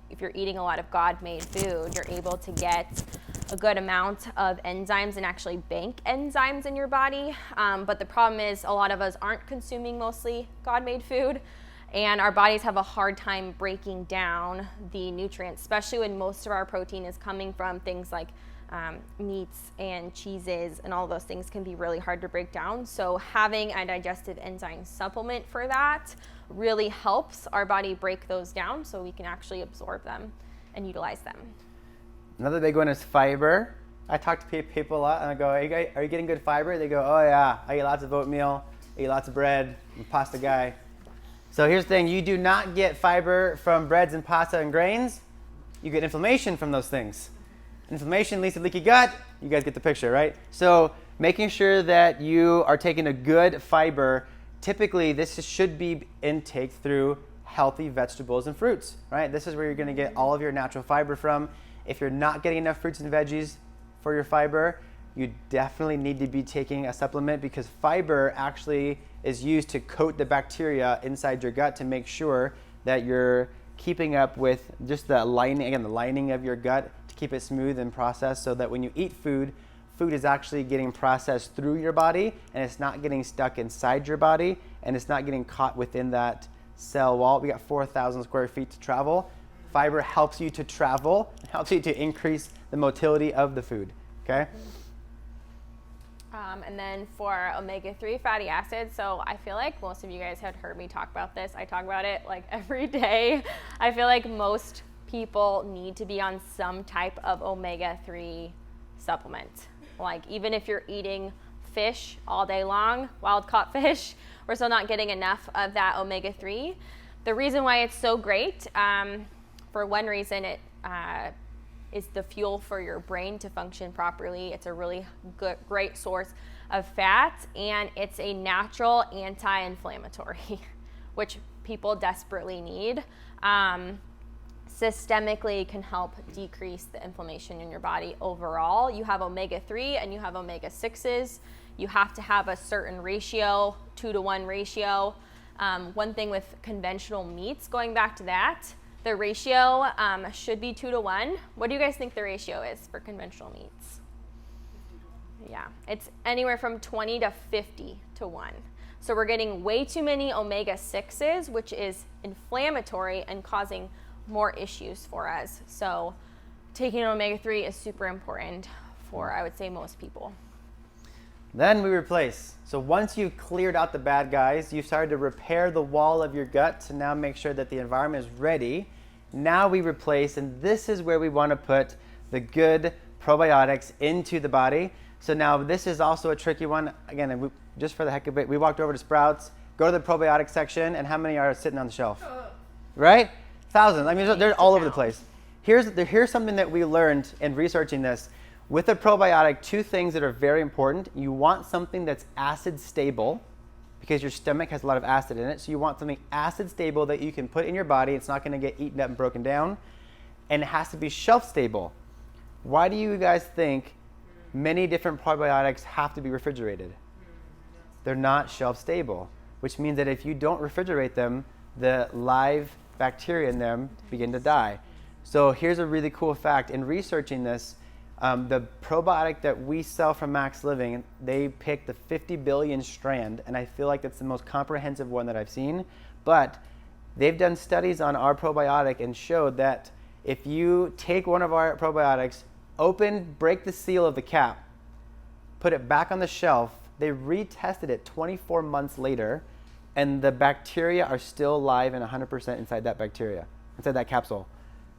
if you're eating a lot of God-made food, you're able to get a good amount of enzymes and actually bank enzymes in your body. But the problem is a lot of us aren't consuming mostly God-made food, and our bodies have a hard time breaking down the nutrients, especially when most of our protein is coming from things like meats and cheeses and all those things can be really hard to break down. So having a digestive enzyme supplement for that really helps our body break those down so we can actually absorb them and utilize them. Another big one is fiber. I talk to people a lot and I go, are you getting good fiber? They go, oh yeah, I eat lots of oatmeal, I eat lots of bread, I'm a pasta guy. So here's the thing, you do not get fiber from breads and pasta and grains. You get inflammation from those things. Inflammation leads to leaky gut. You guys get the picture, right? So making sure that you are taking a good fiber, typically this should be intake through healthy vegetables and fruits, right? This is where you're gonna get all of your natural fiber from. If you're not getting enough fruits and veggies for your fiber, you definitely need to be taking a supplement because fiber actually is used to coat the bacteria inside your gut to make sure that you're keeping up with just the lining, again, the lining of your gut to keep it smooth and processed so that when you eat food, food is actually getting processed through your body and it's not getting stuck inside your body and it's not getting caught within that cell wall. We got 4,000 square feet to travel. Fiber helps you to travel, helps you to increase the motility of the food, okay? And then for omega-3 fatty acids, so I feel like most of you guys have heard me talk about this. I talk about it like every day. I feel like most people need to be on some type of omega-3 supplement. Like even if you're eating fish all day long, wild caught fish, we're still not getting enough of that omega-3. The reason why it's so great, for one reason, it is the fuel for your brain to function properly. It's a really great source of fat, and it's a natural anti-inflammatory, which people desperately need. Systemically can help decrease the inflammation in your body overall. You have omega-3 and you have omega-6s. You have to have a certain ratio, 2-to-1 ratio. One thing with conventional meats, going back to that, the ratio should be 2-to-1. What do you guys think the ratio is for conventional meats? Yeah, it's anywhere from 20 to 50 to 1. So we're getting way too many omega-6s, which is inflammatory and causing more issues for us. So taking omega-3 is super important for, I would say, most people. Then we replace. So once you've cleared out the bad guys, you've started to repair the wall of your gut to now make sure that the environment is ready. Now we replace, and this is where we want to put the good probiotics into the body. So now this is also a tricky one. Again, just for the heck of it, we walked over to Sprouts, go to the probiotic section, and how many are sitting on the shelf? Right? Thousands. I mean, they're all over the place. Here's something that we learned in researching this. With a probiotic, two things that are very important. You want something that's acid stable because your stomach has a lot of acid in it. So you want something acid stable that you can put in your body. It's not going to get eaten up and broken down. And it has to be shelf stable. Why do you guys think many different probiotics have to be refrigerated? They're not shelf stable, which means that if you don't refrigerate them, the live bacteria in them begin to die. So here's a really cool fact. In researching this, the probiotic that we sell from Max Living, they picked the 50 billion strand, and I feel like that's the most comprehensive one that I've seen. But they've done studies on our probiotic and showed that if you take one of our probiotics, break the seal of the cap, put it back on the shelf, they retested it 24 months later, and the bacteria are still alive and 100% inside that capsule.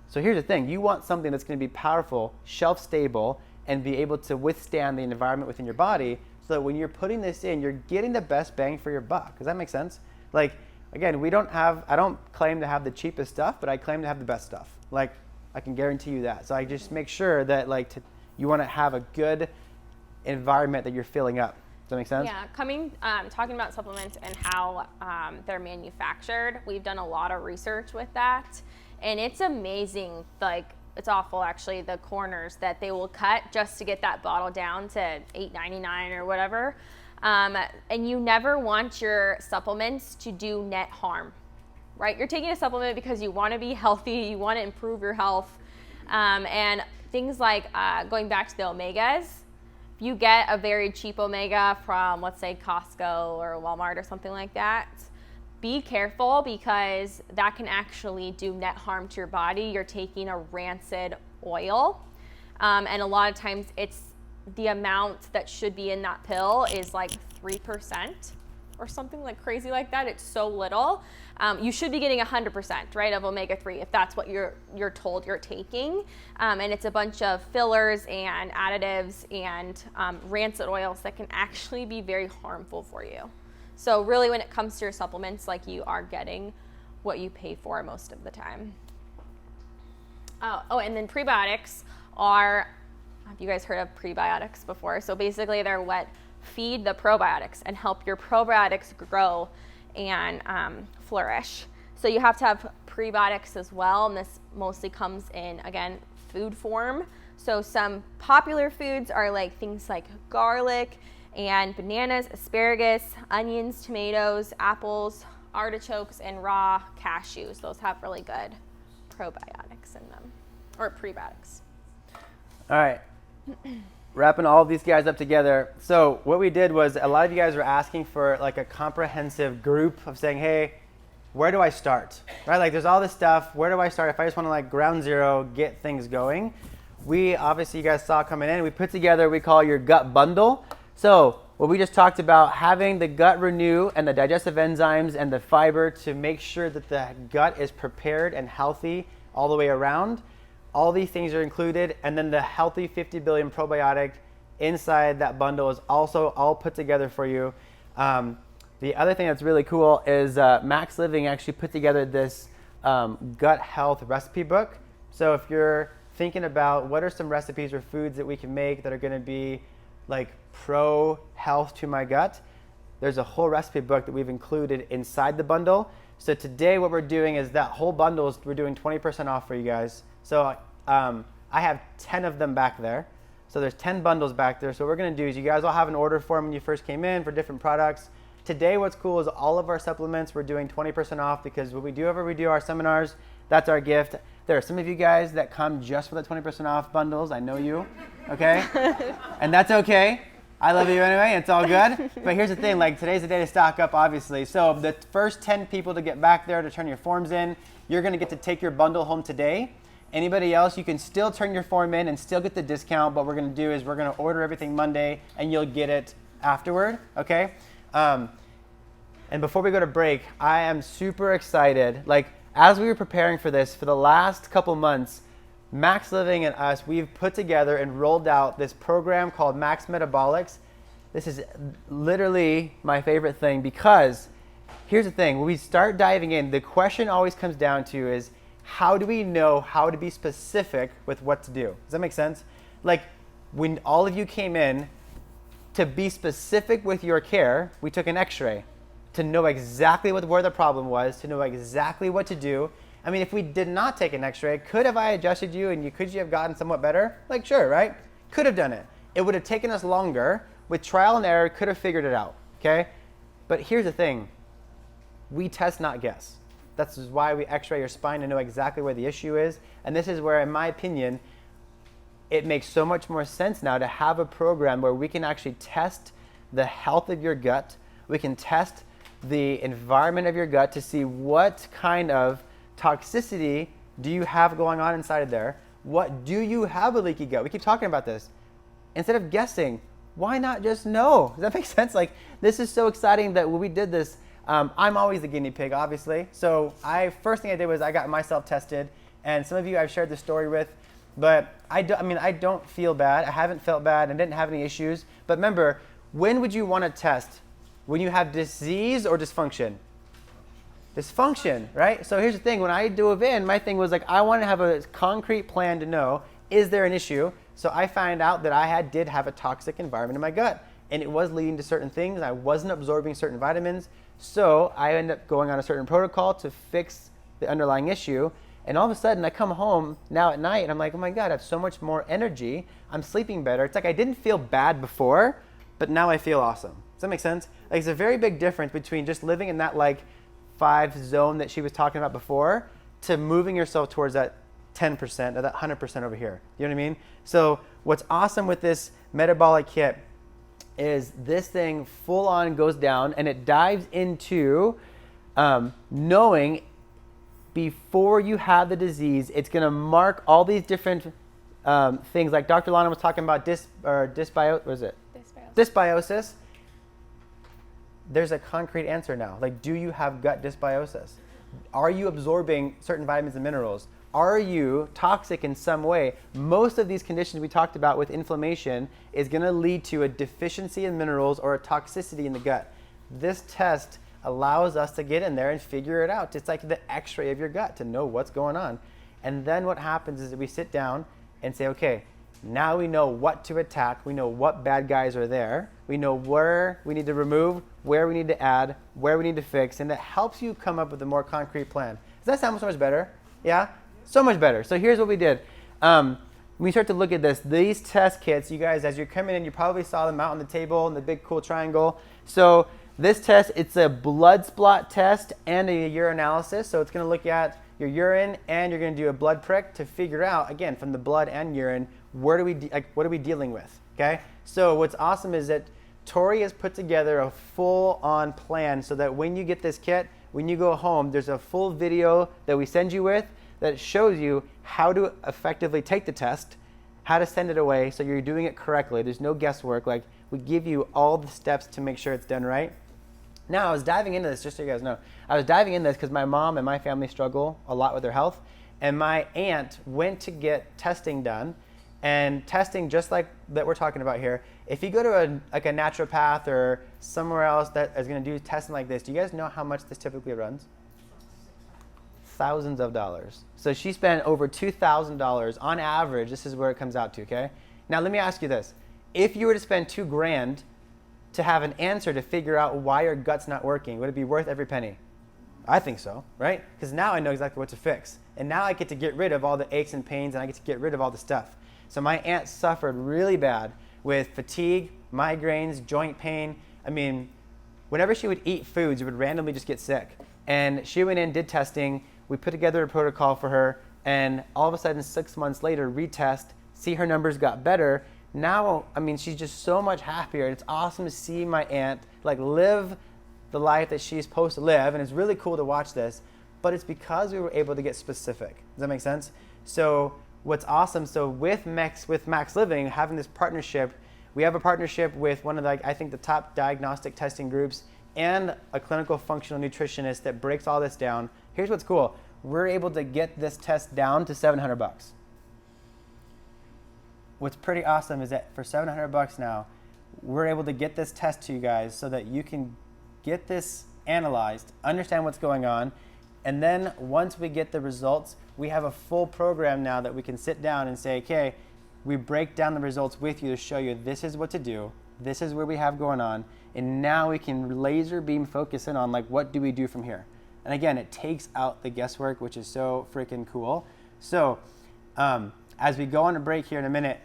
So here's the thing, you want something that's going to be powerful, shelf stable, and be able to withstand the environment within your body so that when you're putting this in, you're getting the best bang for your buck. Does that make sense? Like, again, I don't claim to have the cheapest stuff, but I claim to have the best stuff. Like, I can guarantee you that. So I just make sure that you want to have a good environment that you're filling up. Does that make sense? Yeah, talking about supplements and how they're manufactured, we've done a lot of research with that. And it's amazing, it's awful actually, the corners that they will cut just to get that bottle down to $8.99 or whatever. And you never want your supplements to do net harm, right? You're taking a supplement because you want to be healthy, you want to improve your health. And things like going back to the omegas, if you get a very cheap omega from, let's say, Costco or Walmart or something like that, be careful because that can actually do net harm to your body. You're taking a rancid oil. And a lot of times it's the amount that should be in that pill is like 3% or something like crazy like that. It's so little. You should be getting 100%, right, of omega-3 if that's what you're told you're taking. And it's a bunch of fillers and additives and rancid oils that can actually be very harmful for you. So really when it comes to your supplements, like, you are getting what you pay for most of the time. And then prebiotics are, have you guys heard of prebiotics before? So basically they're what feed the probiotics and help your probiotics grow and flourish. So you have to have prebiotics as well, and this mostly comes in, again, food form. So some popular foods are like things like garlic and bananas, asparagus, onions, tomatoes, apples, artichokes, and raw cashews. Those have really good probiotics in them, or prebiotics. All right. Wrapping all of these guys up together. So what we did was, a lot of you guys were asking for like a comprehensive group of saying, hey, where do I start? Right? Like, there's all this stuff. Where do I start if I just want to like ground zero, get things going? We obviously, you guys saw coming in, we put together, we call your gut bundle. So what we just talked about, having the gut renew and the digestive enzymes and the fiber to make sure that the gut is prepared and healthy all the way around. All these things are included, and then the healthy 50 billion probiotic inside that bundle is also all put together for you. The other thing that's really cool is Max Living actually put together this gut health recipe book. So if you're thinking about what are some recipes or foods that we can make that are going to be like pro health to my gut, there's a whole recipe book that we've included inside the bundle. So today what we're doing is that whole bundle, we're doing 20% off for you guys. So I have 10 of them back there. So there's 10 bundles back there. So what we're going to do is, you guys all have an order form when you first came in for different products. Today what's cool is all of our supplements we're doing 20% off, because what we do whenever we do our seminars, that's our gift. There are some of you guys that come just for the 20% off bundles. I know you, okay? And that's okay. I love you anyway, it's all good. But here's the thing, like, today's the day to stock up, obviously. So the first 10 people to get back there to turn your forms in, you're gonna get to take your bundle home today. Anybody else, you can still turn your form in and still get the discount, but what we're gonna do is we're gonna order everything Monday and you'll get it afterward, okay? And before we go to break, I am super excited. Like, as we were preparing for this for the last couple months, Max Living and us, we've put together and rolled out this program called Max Metabolics. This is literally my favorite thing, because here's the thing, when we start diving in, the question always comes down to is, how do we know how to be specific with what to do? Does that make sense? Like, when all of you came in, to be specific with your care, we took an x-ray to know exactly where the problem was, to know exactly what to do. I mean, if we did not take an x-ray, could have I adjusted you and could you have gotten somewhat better? Like, sure, right? Could have done it. It would have taken us longer. With trial and error, could have figured it out, okay? But here's the thing. We test, not guess. That's why we x-ray your spine to know exactly where the issue is. And this is where, in my opinion, it makes so much more sense now to have a program where we can actually test the health of your gut. We can test the environment of your gut to see what kind of toxicity do you have going on inside of there. What do you have a leaky gut? We keep talking about this. Instead of guessing, why not just know? Does that make sense? Like, this is so exciting that when we did this, I'm always the guinea pig, obviously. So first thing I did was I got myself tested, and some of you I've shared the story with, but I don't feel bad. I haven't felt bad. I didn't have any issues. But remember, when would you want to test? When you have disease or dysfunction? Dysfunction, right? So here's the thing. When I dove in, my thing was like, I want to have a concrete plan to know, is there an issue? So I found out that I did have a toxic environment in my gut, and it was leading to certain things. I wasn't absorbing certain vitamins. So I ended up going on a certain protocol to fix the underlying issue. And all of a sudden, I come home now at night, and I'm like, oh my God, I have so much more energy. I'm sleeping better. It's like I didn't feel bad before, but now I feel awesome. Does that make sense? Like, it's a very big difference between just living in that like 5 zone that she was talking about before to moving yourself towards that 10% or that 100% over here. You know what I mean? So what's awesome with this metabolic kit is this thing full on goes down and it dives into knowing before you have the disease. It's going to mark all these different things like Dr. Lana was talking about dysbiosis. There's a concrete answer now. Like, do you have gut dysbiosis? Are you absorbing certain vitamins and minerals? Are you toxic in some way? Most of these conditions we talked about with inflammation is going to lead to a deficiency in minerals or a toxicity in the gut. This test allows us to get in there and figure it out. It's like the x-ray of your gut to know what's going on. And then what happens is that we sit down and say, okay, now we know what to attack. We know what bad guys are there. We know where we need to remove, where we need to add, where we need to fix. And that helps you come up with a more concrete plan. Does that sound so much better? Yeah? So much better. So here's what we did. When we start to look at this, these test kits, you guys, as you're coming in, you probably saw them out on the table in the big cool triangle. So this test, it's a blood spot test and a urinalysis. So it's going to look at your urine and you're going to do a blood prick to figure out, again, from the blood and urine, what are we dealing with, okay? So what's awesome is that Tori has put together a full-on plan so that when you get this kit, when you go home, there's a full video that we send you with that shows you how to effectively take the test, how to send it away so you're doing it correctly. There's no guesswork. Like, we give you all the steps to make sure it's done right. Now, I was diving into this, just so you guys know. I was diving into this because my mom and my family struggle a lot with their health. And my aunt went to get testing done. And testing, just like that we're talking about here, if you go to a naturopath or somewhere else that is going to do testing like this, do you guys know how much this typically runs? Thousands of dollars. So she spent over $2,000 on average. This is where it comes out to, okay? Now, let me ask you this. If you were to spend $2,000 to have an answer to figure out why your gut's not working, would it be worth every penny? I think so, right? Because now I know exactly what to fix. And now I get to get rid of all the aches and pains, and I get to get rid of all the stuff. So my aunt suffered really bad with fatigue, migraines, joint pain. I mean, whenever she would eat foods, she would randomly just get sick. And she went in, did testing. We put together a protocol for her. And all of a sudden, 6 months later, retest, see her numbers got better. Now, I mean, she's just so much happier. It's awesome to see my aunt like live the life that she's supposed to live. And it's really cool to watch this. But it's because we were able to get specific. Does that make sense? So what's awesome, so with Max Living, having this partnership, we have a partnership with one of the, I think, the top diagnostic testing groups and a clinical functional nutritionist that breaks all this down. Here's what's cool. We're able to get this test down to $700. What's pretty awesome is that for $700 now, we're able to get this test to you guys so that you can get this analyzed, understand what's going on, and then once we get the results, we have a full program now that we can sit down and say, okay, we break down the results with you to show you this is what to do, this is what we have going on, and now we can laser beam focus in on like what do we do from here. And again, it takes out the guesswork, which is so freaking cool. So as we go on a break here in a minute,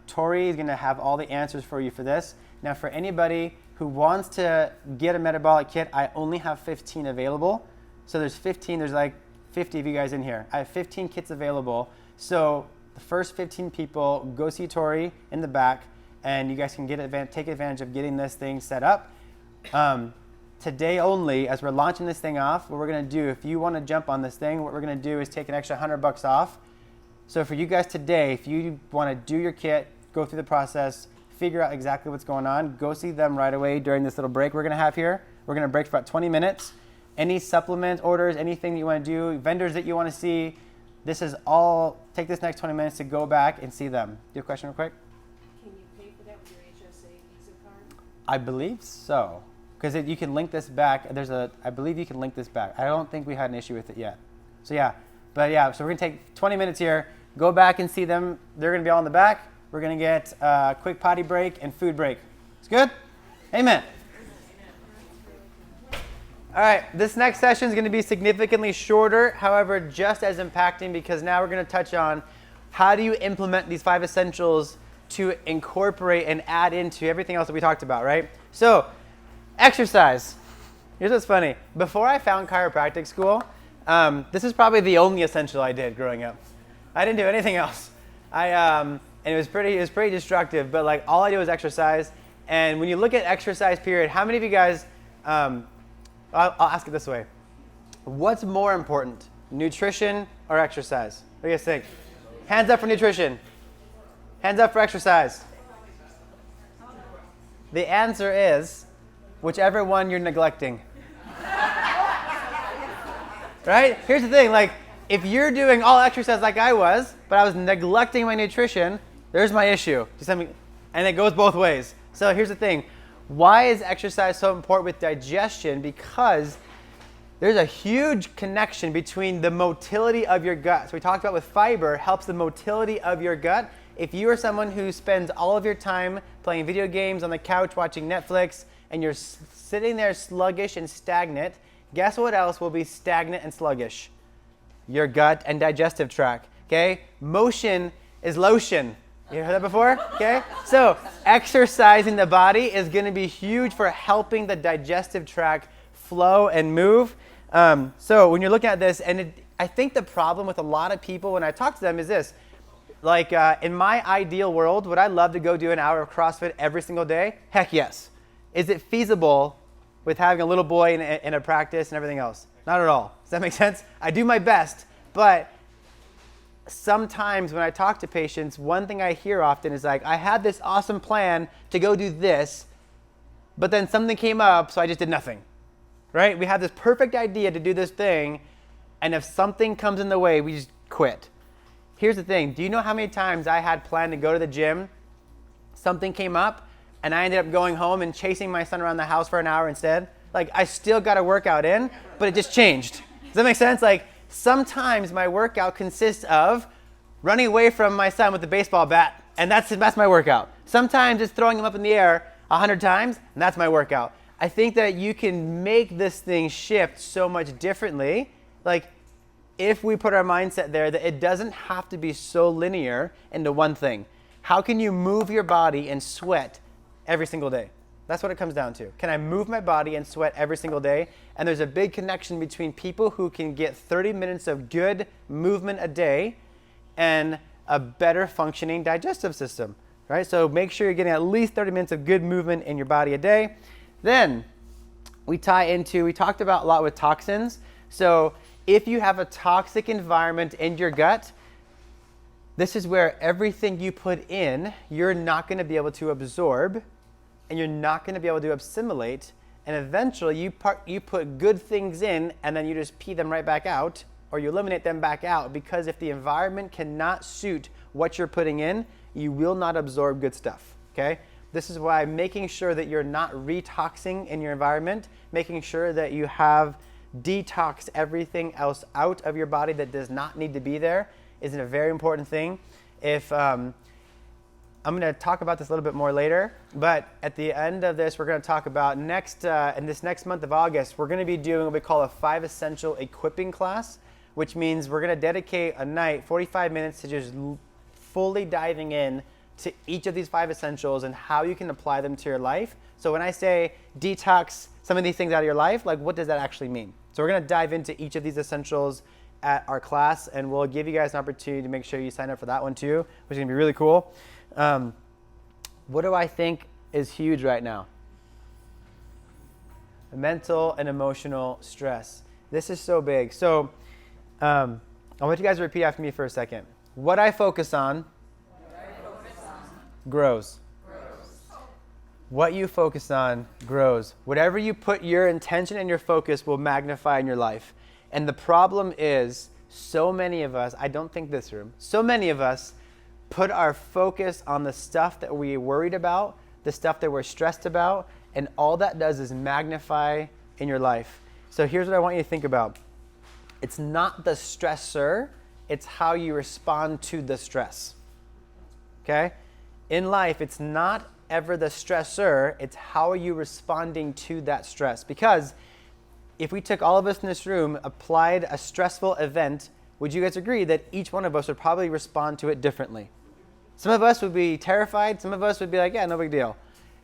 Tori is gonna have all the answers for you for this. Now for anybody who wants to get a metabolic kit, I only have 15 available. So there's 15, there's like 50 of you guys in here. I have 15 kits available. So the first 15 people, go see Tori in the back, and you guys can take advantage of getting this thing set up. Today only, as we're launching this thing off, what we're gonna do, if you wanna jump on this thing, what we're gonna do is take an extra $100 off. So for you guys today, if you wanna do your kit, go through the process, figure out exactly what's going on, go see them right away during this little break we're gonna have here. We're gonna break for about 20 minutes. Any supplement orders, anything that you want to do, vendors that you want to see, this is all, take this next 20 minutes to go back and see them. Do you have a question real quick? Can you pay for that with your HSA Visa card? I believe so. Because you can link this back. I believe you can link this back. I don't think we had an issue with it yet. So yeah, so we're going to take 20 minutes here, go back and see them. They're going to be all in the back. We're going to get a quick potty break and food break. It's good? Amen. All right, this next session is going to be significantly shorter, however, just as impacting because now we're going to touch on how do you implement these 5 essentials to incorporate and add into everything else that we talked about, right? So, exercise. Here's what's funny. Before I found chiropractic school, this is probably the only essential I did growing up. I didn't do anything else. And it was pretty destructive, but like all I did was exercise. And when you look at exercise period, how many of you guys, I'll ask it this way. What's more important, nutrition or exercise? What do you guys think? Hands up for nutrition. Hands up for exercise. The answer is whichever one you're neglecting. Right? Here's the thing, like, if you're doing all exercise like I was, but I was neglecting my nutrition, there's my issue. And it goes both ways. So here's the thing. Why is exercise so important with digestion? Because there's a huge connection between the motility of your gut. So we talked about with fiber, helps the motility of your gut. If you are someone who spends all of your time playing video games on the couch, watching Netflix, and you're sitting there sluggish and stagnant, guess what else will be stagnant and sluggish? Your gut and digestive tract, okay? Motion is lotion. You heard that before? Okay? So exercising the body is going to be huge for helping the digestive tract flow and move. So when you're looking at this, and I think the problem with a lot of people when I talk to them is this. Like in my ideal world, would I love to go do an hour of CrossFit every single day? Heck yes. Is it feasible with having a little boy in a practice and everything else? Not at all. Does that make sense? I do my best, but sometimes when I talk to patients, one thing I hear often is like, I had this awesome plan to go do this, but then something came up, so I just did nothing, right? We have this perfect idea to do this thing, and if something comes in the way, we just quit. Here's the thing. Do you know how many times I had planned to go to the gym, something came up, and I ended up going home and chasing my son around the house for an hour instead? Like, I still got a workout in, but it just changed. Does that make sense? Like, sometimes my workout consists of running away from my son with the baseball bat, and that's my workout. Sometimes it's throwing him up in the air 100 times, and that's my workout. I think that you can make this thing shift so much differently. Like, if we put our mindset there that it doesn't have to be so linear into one thing. How can you move your body and sweat every single day? That's what it comes down to. Can I move my body and sweat every single day? And there's a big connection between people who can get 30 minutes of good movement a day and a better functioning digestive system, right? So make sure you're getting at least 30 minutes of good movement in your body a day. Then we talked about a lot with toxins. So if you have a toxic environment in your gut, this is where everything you put in, you're not going to be able to absorb, and you're not going to be able to assimilate, and eventually you put good things in and then you just pee them right back out, or you eliminate them back out, because if the environment cannot suit what you're putting in, you will not absorb good stuff, okay? This is why making sure that you're not retoxing in your environment, making sure that you have detoxed everything else out of your body that does not need to be there is a very important thing. I'm going to talk about this a little bit more later, but at the end of this, we're going to talk about in this next month of August, we're going to be doing what we call a 5 essential equipping class, which means we're going to dedicate a night, 45 minutes to just fully diving in to each of these 5 essentials and how you can apply them to your life. So when I say detox some of these things out of your life, like what does that actually mean? So we're going to dive into each of these essentials at our class, and we'll give you guys an opportunity to make sure you sign up for that one too, which is going to be really cool. What do I think is huge right now? Mental and emotional stress. This is so big. So I want you guys to repeat after me for a second. What I focus on, grows. What you focus on grows. Whatever you put your intention and your focus will magnify in your life. And the problem is, so many of us, I don't think this room, so many of us put our focus on the stuff that we're worried about, the stuff that we're stressed about, and all that does is magnify in your life. So here's what I want you to think about. It's not the stressor, it's how you respond to the stress. Okay? In life, it's not ever the stressor, it's how are you responding to that stress. Because if we took all of us in this room, applied a stressful event, would you guys agree that each one of us would probably respond to it differently? Some of us would be terrified, some of us would be like, yeah, no big deal.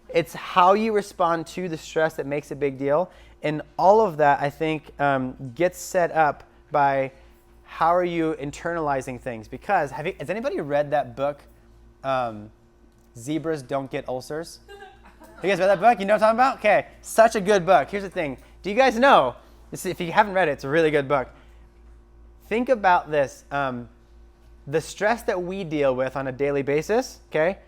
It's how you respond to the stress that makes a big deal. And all of that, I think, gets set up by how are you internalizing things. Because has anybody read that book, Zebras Don't Get Ulcers? You guys read that book? You know what I'm talking about? Okay, such a good book. Here's the thing. Do you guys know, if you haven't read it, it's a really good book. Think about this. the stress that we deal with on a daily basis, okay?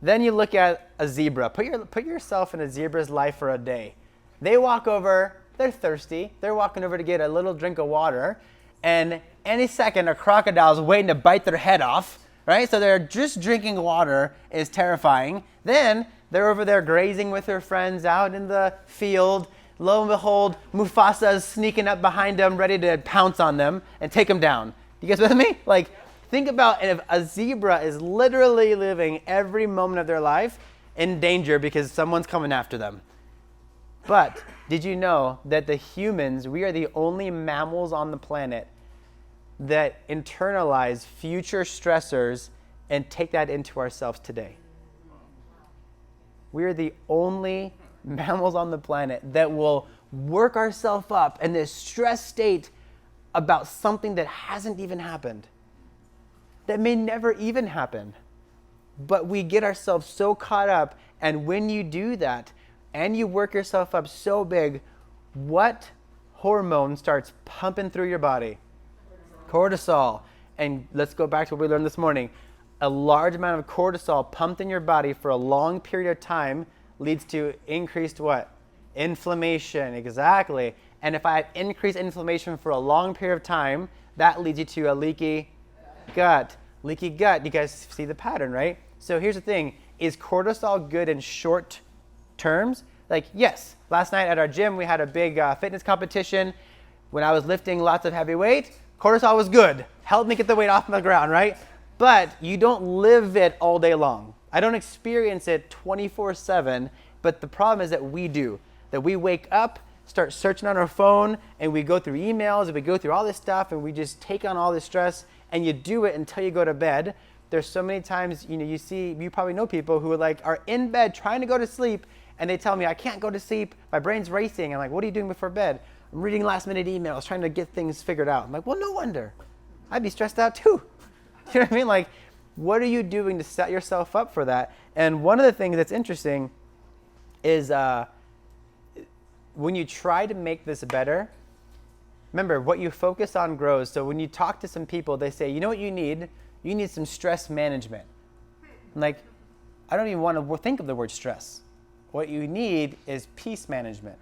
Then you look at a zebra. Put yourself in a zebra's life for a day. They walk over, they're thirsty, they're walking over to get a little drink of water, and any second a crocodile's waiting to bite their head off, right? So they're just drinking water is terrifying. Then they're over there grazing with their friends out in the field. Lo and behold, Mufasa is sneaking up behind them, ready to pounce on them and take them down. You guys with me? Like, think about if a zebra is literally living every moment of their life in danger because someone's coming after them. But did you know that the humans, we are the only mammals on the planet that internalize future stressors and take that into ourselves today? We are the only mammals on the planet that will work ourselves up in this stress state about something that hasn't even happened, that may never even happen. But we get ourselves so caught up, and when you do that and you work yourself up so big, what hormone starts pumping through your body? Cortisol. And let's go back to what we learned this morning. A large amount of cortisol pumped in your body for a long period of time leads to increased what? Inflammation, exactly. And if I have increased inflammation for a long period of time, that leads you to a leaky gut. Leaky gut, you guys see the pattern, right? So here's the thing, is cortisol good in short terms? Like, yes, last night at our gym, we had a big fitness competition. When I was lifting lots of heavy weight, cortisol was good. Helped me get the weight off the ground, right? But you don't live it all day long. I don't experience it 24/7, but the problem is that we do. That we wake up, start searching on our phone, and we go through emails, and we go through all this stuff, and we just take on all this stress, and you do it until you go to bed. There's so many times, you probably know people who are in bed trying to go to sleep, and they tell me, I can't go to sleep, my brain's racing. I'm like, what are you doing before bed? I'm reading last minute emails, trying to get things figured out. I'm like, well, no wonder. I'd be stressed out too. You know what I mean? Like, what are you doing to set yourself up for that? And one of the things that's interesting is when you try to make this better, remember, what you focus on grows. So when you talk to some people, they say, you know what you need? You need some stress management. I'm like, I don't even want to think of the word stress. What you need is peace management.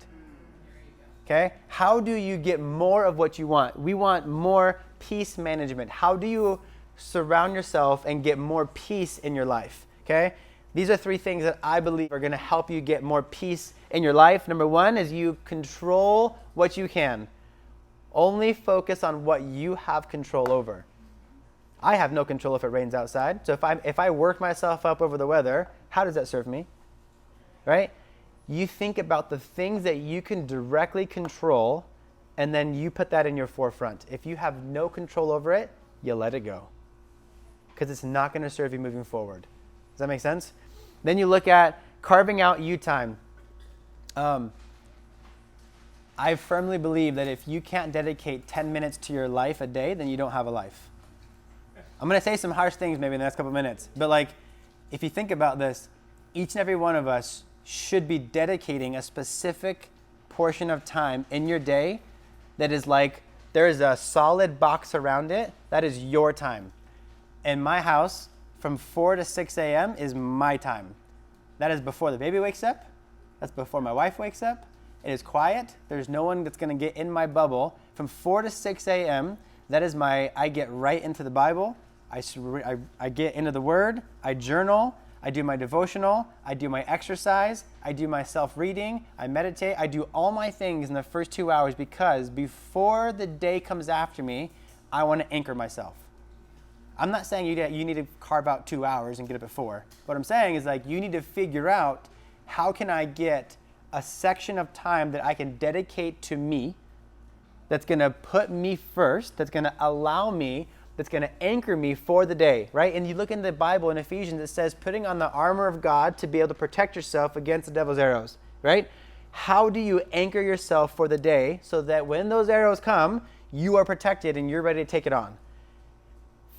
Okay? How do you get more of what you want? We want more peace management. How do you surround yourself and get more peace in your life? Okay? These are 3 things that I believe are going to help you get more peace in your life. Number 1 is you control what you can. Only focus on what you have control over. I have no control if it rains outside. So if I work myself up over the weather, how does that serve me? Right? You think about the things that you can directly control, and then you put that in your forefront. If you have no control over it, you let it go, because it's not going to serve you moving forward. Does that make sense? Then you look at carving out you time. I firmly believe that if you can't dedicate 10 minutes to your life a day, then you don't have a life. I'm going to say some harsh things maybe in the next couple minutes, but if you think about this, each and every one of us should be dedicating a specific portion of time in your day that is there is a solid box around it. That is your time. In my house, from 4 to 6 a.m. is my time. That is before the baby wakes up. That's before my wife wakes up. It is quiet. There's no one that's going to get in my bubble. From 4 to 6 a.m., that is I get right into the Bible. I get into the Word. I journal. I do my devotional, I do my exercise, I do my self-reading, I meditate, I do all my things in the first 2 hours, because before the day comes after me, I want to anchor myself. I'm not saying you need to carve out 2 hours and get up at 4. What I'm saying is you need to figure out, how can I get a section of time that I can dedicate to me, that's going to put me first, that's going to allow me, that's going to anchor me for the day, right? And you look in the Bible in Ephesians, it says putting on the armor of God to be able to protect yourself against the devil's arrows, right? How do you anchor yourself for the day so that when those arrows come, you are protected and you're ready to take it on?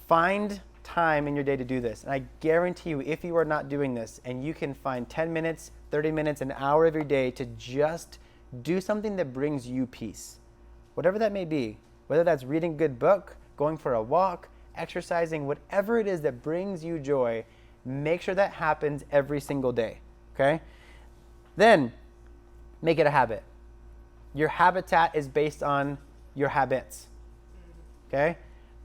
Find time in your day to do this. And I guarantee you, if you are not doing this, and you can find 10 minutes, 30 minutes, an hour every day to just do something that brings you peace, whatever that may be, whether that's reading a good book, going for a walk, exercising, whatever it is that brings you joy, make sure that happens every single day, okay? Then make it a habit. Your habitat is based on your habits, okay?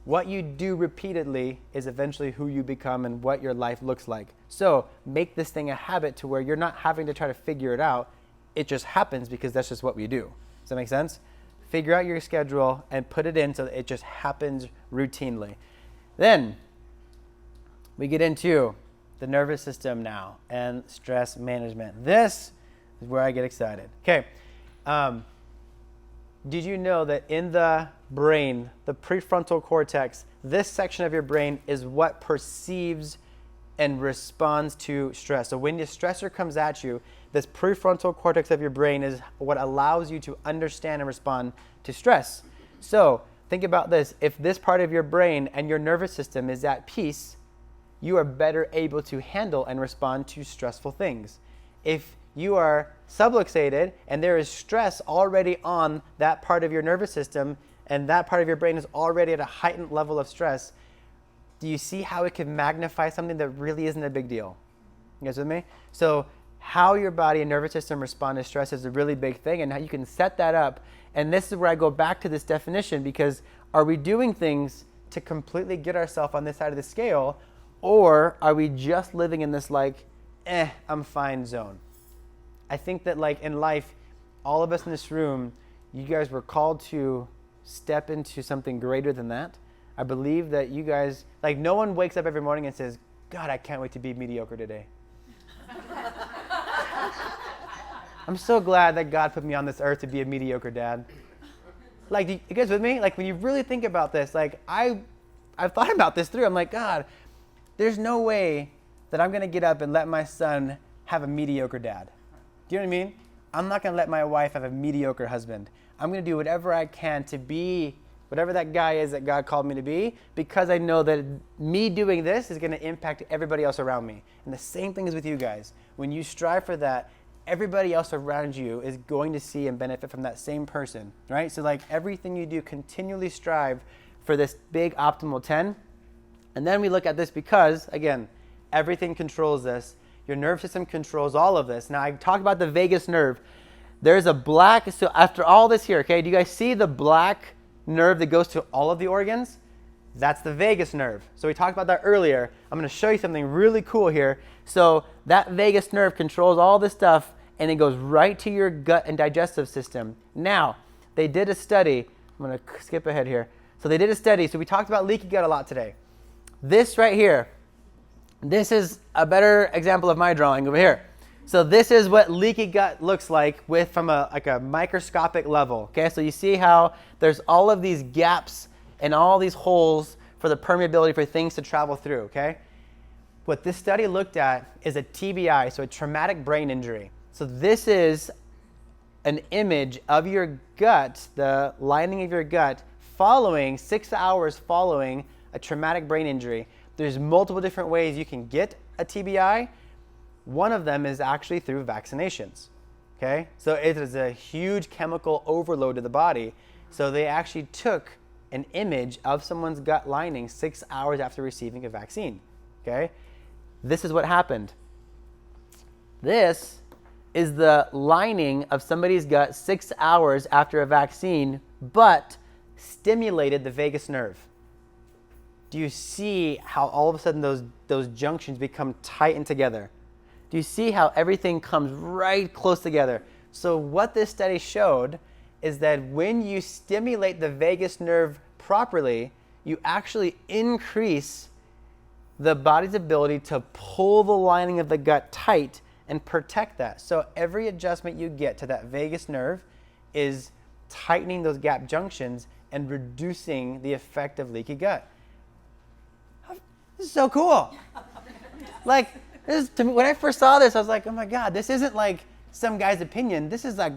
What you do repeatedly is eventually who you become and what your life looks like. So make this thing a habit to where you're not having to try to figure it out. It just happens because that's just what we do. Does that make sense? Figure out your schedule and put it in so that it just happens routinely. Then we get into the nervous system now and stress management. This is where I get excited. Okay. Did you know that in the brain, the prefrontal cortex, this section of your brain is what perceives and responds to stress. So when the stressor comes at you, this prefrontal cortex of your brain is what allows you to understand and respond to stress. So think about this. If this part of your brain and your nervous system is at peace, you are better able to handle and respond to stressful things. If you are subluxated and there is stress already on that part of your nervous system and that part of your brain is already at a heightened level of stress, do you see how it can magnify something that really isn't a big deal? You guys with me? So how your body and nervous system respond to stress is a really big thing, and how you can set that up. And this is where I go back to this definition, because are we doing things to completely get ourselves on this side of the scale, or are we just living in this like, I'm fine zone? I think that like in life, all of us in this room, you guys were called to step into something greater than that. I believe that you guys, like no one wakes up every morning and says, God, I can't wait to be mediocre today. I'm so glad that God put me on this earth to be a mediocre dad. Like, you guys with me? Like when you really think about this, like I've thought about this through. I'm like, God, there's no way that I'm going to get up and let my son have a mediocre dad. Do you know what I mean? I'm not going to let my wife have a mediocre husband. I'm going to do whatever I can to be whatever that guy is that God called me to be, because I know that me doing this is going to impact everybody else around me. And the same thing is with you guys. When you strive for that, everybody else around you is going to see and benefit from that same person, right? So like everything you do, continually strive for this big optimal 10. And then we look at this because, again, everything controls this. Your nerve system controls all of this. Now I talk about the vagus nerve. There's a black, so after all this here, okay, do you guys see the black nerve that goes to all of the organs? That's the vagus nerve. So we talked about that earlier. I'm going to show you something really cool here. So that vagus nerve controls all this stuff, and it goes right to your gut and digestive system. Now, they did a study. I'm going to skip ahead here. So they did a study. So we talked about leaky gut a lot today. This right here, this is a better example of my drawing over here. So this is what leaky gut looks like from a microscopic level. Okay, so you see how there's all of these gaps and all these holes for the permeability for things to travel through. Okay, what this study looked at is a TBI, so a traumatic brain injury. So this is an image of your gut, the lining of your gut, following 6 hours following a traumatic brain injury. There's multiple different ways you can get a TBI. One of them is actually through vaccinations, okay? So it is a huge chemical overload to the body. So they actually took an image of someone's gut lining 6 hours after receiving a vaccine, okay? This is what happened. This is the lining of somebody's gut 6 hours after a vaccine, but stimulated the vagus nerve. Do you see how all of a sudden those junctions become tightened together? Do you see how everything comes right close together? So what this study showed is that when you stimulate the vagus nerve properly, you actually increase the body's ability to pull the lining of the gut tight and protect that. So every adjustment you get to that vagus nerve is tightening those gap junctions and reducing the effect of leaky gut. This is so cool. Like, to me, when I first saw this, I was like, oh my God, this isn't like some guy's opinion. This is like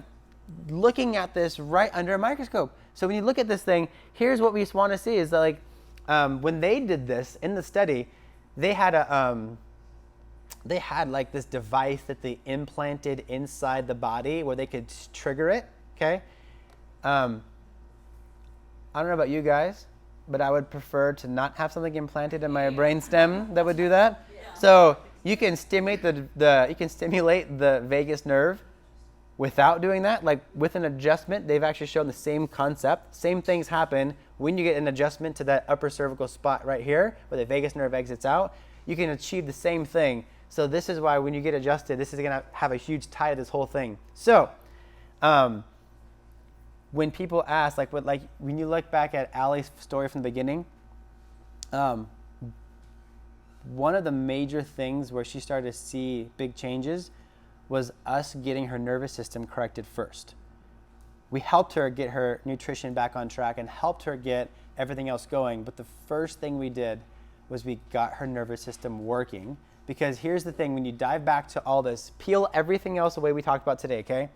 looking at this right under a microscope. So when you look at this thing, here's what we just want to see is that like when they did this in the study, they had like this device that they implanted inside the body where they could trigger it, okay? I don't know about you guys, but I would prefer to not have something implanted in my brain stem that would do that. So you can stimulate the vagus nerve without doing that. Like with an adjustment, they've actually shown the same concept. Same things happen when you get an adjustment to that upper cervical spot right here where the vagus nerve exits out. You can achieve the same thing. So this is why when you get adjusted, this is going to have a huge tie to this whole thing. So when people ask, when you look back at Allie's story from the beginning, one of the major things where she started to see big changes was us getting her nervous system corrected first. We helped her get her nutrition back on track and helped her get everything else going. But the first thing we did was we got her nervous system working. Because here's the thing, when you dive back to all this, peel everything else away we talked about today, okay?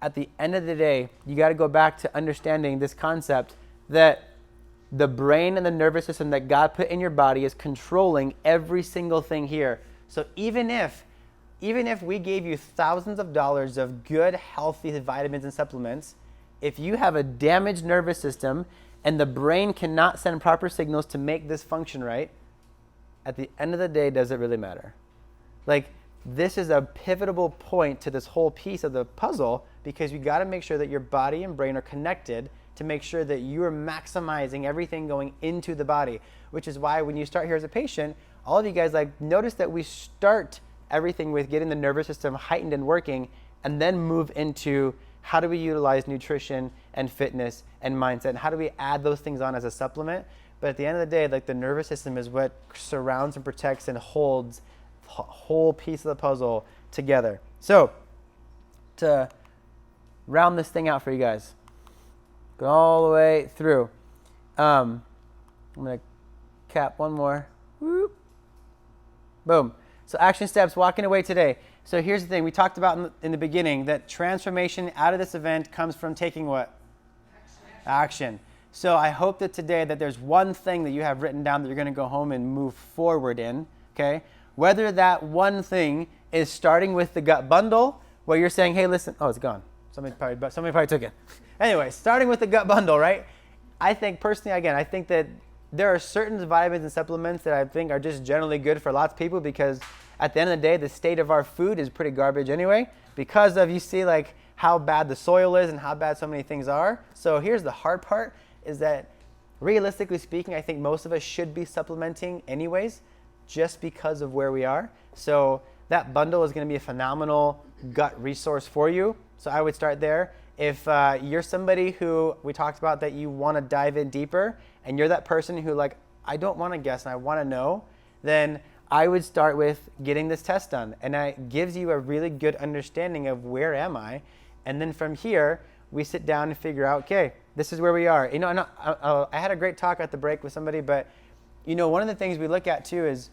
At the end of the day, you got to go back to understanding this concept that the brain and the nervous system that God put in your body is controlling every single thing here. So even if we gave you thousands of dollars of good, healthy vitamins and supplements, if you have a damaged nervous system and the brain cannot send proper signals to make this function right, at the end of the day, does it really matter? Like, this is a pivotal point to this whole piece of the puzzle because you got to make sure that your body and brain are connected to make sure that you are maximizing everything going into the body, which is why when you start here as a patient, all of you guys notice that we start everything with getting the nervous system heightened and working and then move into how do we utilize nutrition and fitness and mindset and how do we add those things on as a supplement. But at the end of the day, the nervous system is what surrounds and protects and holds the whole piece of the puzzle together. So to round this thing out for you guys, go all the way through. I'm going to cap one more. Whoop. Boom. So action steps, walking away today. So here's the thing. We talked about in the beginning that transformation out of this event comes from taking what? Action. So I hope that today that there's one thing that you have written down that you're going to go home and move forward in, okay? Whether that one thing is starting with the gut bundle, where you're saying, hey, listen, oh, it's gone. Somebody probably took it. Anyway, starting with the gut bundle, right? I think personally, again, I think that there are certain vitamins and supplements that I think are just generally good for lots of people because at the end of the day, the state of our food is pretty garbage anyway because of, you see, how bad the soil is and how bad so many things are. So here's the hard part is that realistically speaking, I think most of us should be supplementing anyways just because of where we are. So that bundle is going to be a phenomenal gut resource for you. So I would start there. If you're somebody who we talked about that you want to dive in deeper and you're that person who I don't want to guess and I want to know, then I would start with getting this test done. And that gives you a really good understanding of where am I. And then from here, we sit down and figure out, okay, this is where we are. I had a great talk at the break with somebody, but one of the things we look at too is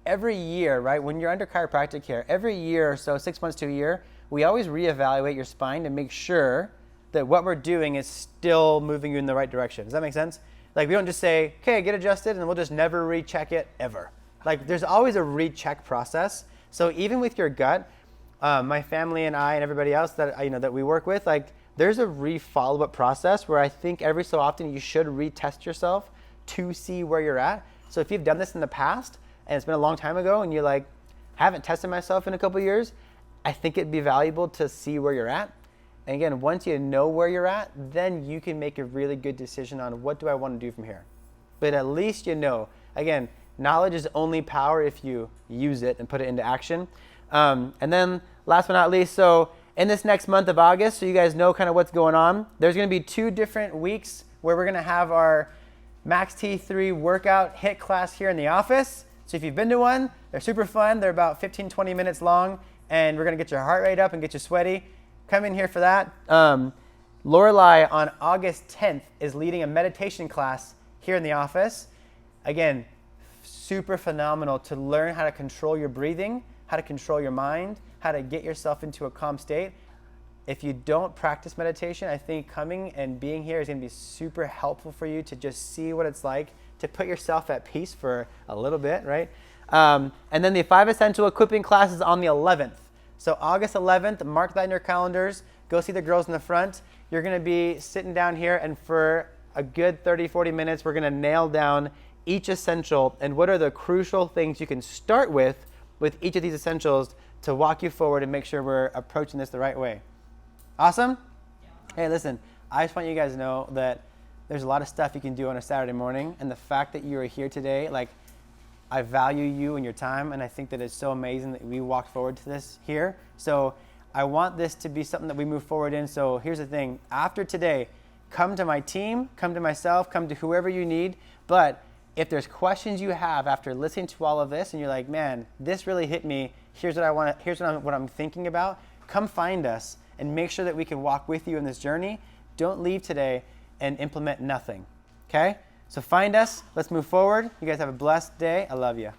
every year, right, when you're under chiropractic care, every year or so, 6 months to a year, we always reevaluate your spine to make sure that what we're doing is still moving you in the right direction. Does that make sense? We don't just say, okay, get adjusted, and we'll just never recheck it ever. There's always a recheck process. So even with your gut, my family and I and everybody else that that we work with, there's a follow-up process where I think every so often you should retest yourself to see where you're at. So if you've done this in the past and it's been a long time ago and you haven't tested myself in a couple of years, I think it'd be valuable to see where you're at. And again, once you know where you're at, then you can make a really good decision on what do I want to do from here. But at least again, knowledge is only power if you use it and put it into action. And then last but not least, so in this next month of August, so you guys know kind of what's going on, there's going to be 2 different weeks where we're going to have our Max T3 workout HIIT class here in the office. So if you've been to one, they're super fun. They're about 15, 20 minutes long, and we're going to get your heart rate up and get you sweaty. Come in here for that. Lorelei on August 10th is leading a meditation class here in the office. Again, super phenomenal to learn how to control your breathing, how to control your mind, how to get yourself into a calm state. If you don't practice meditation, I think coming and being here is going to be super helpful for you to just see what it's like to put yourself at peace for a little bit, right? And then the 5 essential equipping class is on the 11th. So August 11th, mark that in your calendars. Go see the girls in the front. You're going to be sitting down here, and for a good 30, 40 minutes, we're going to nail down each essential and what are the crucial things you can start with each of these essentials to walk you forward and make sure we're approaching this the right way. Awesome? Hey, listen, I just want you guys to know that there's a lot of stuff you can do on a Saturday morning, and the fact that you are here today, like, I value you and your time, and I think that it's so amazing that we walked forward to this here. So I want this to be something that we move forward in. So here's the thing. After today, come to my team, come to myself, come to whoever you need. But if there's questions you have after listening to all of this and you're like, man, this really hit me, here's what I'm thinking about, come find us and make sure that we can walk with you in this journey. Don't leave today and implement nothing, okay? So find us. Let's move forward. You guys have a blessed day. I love you.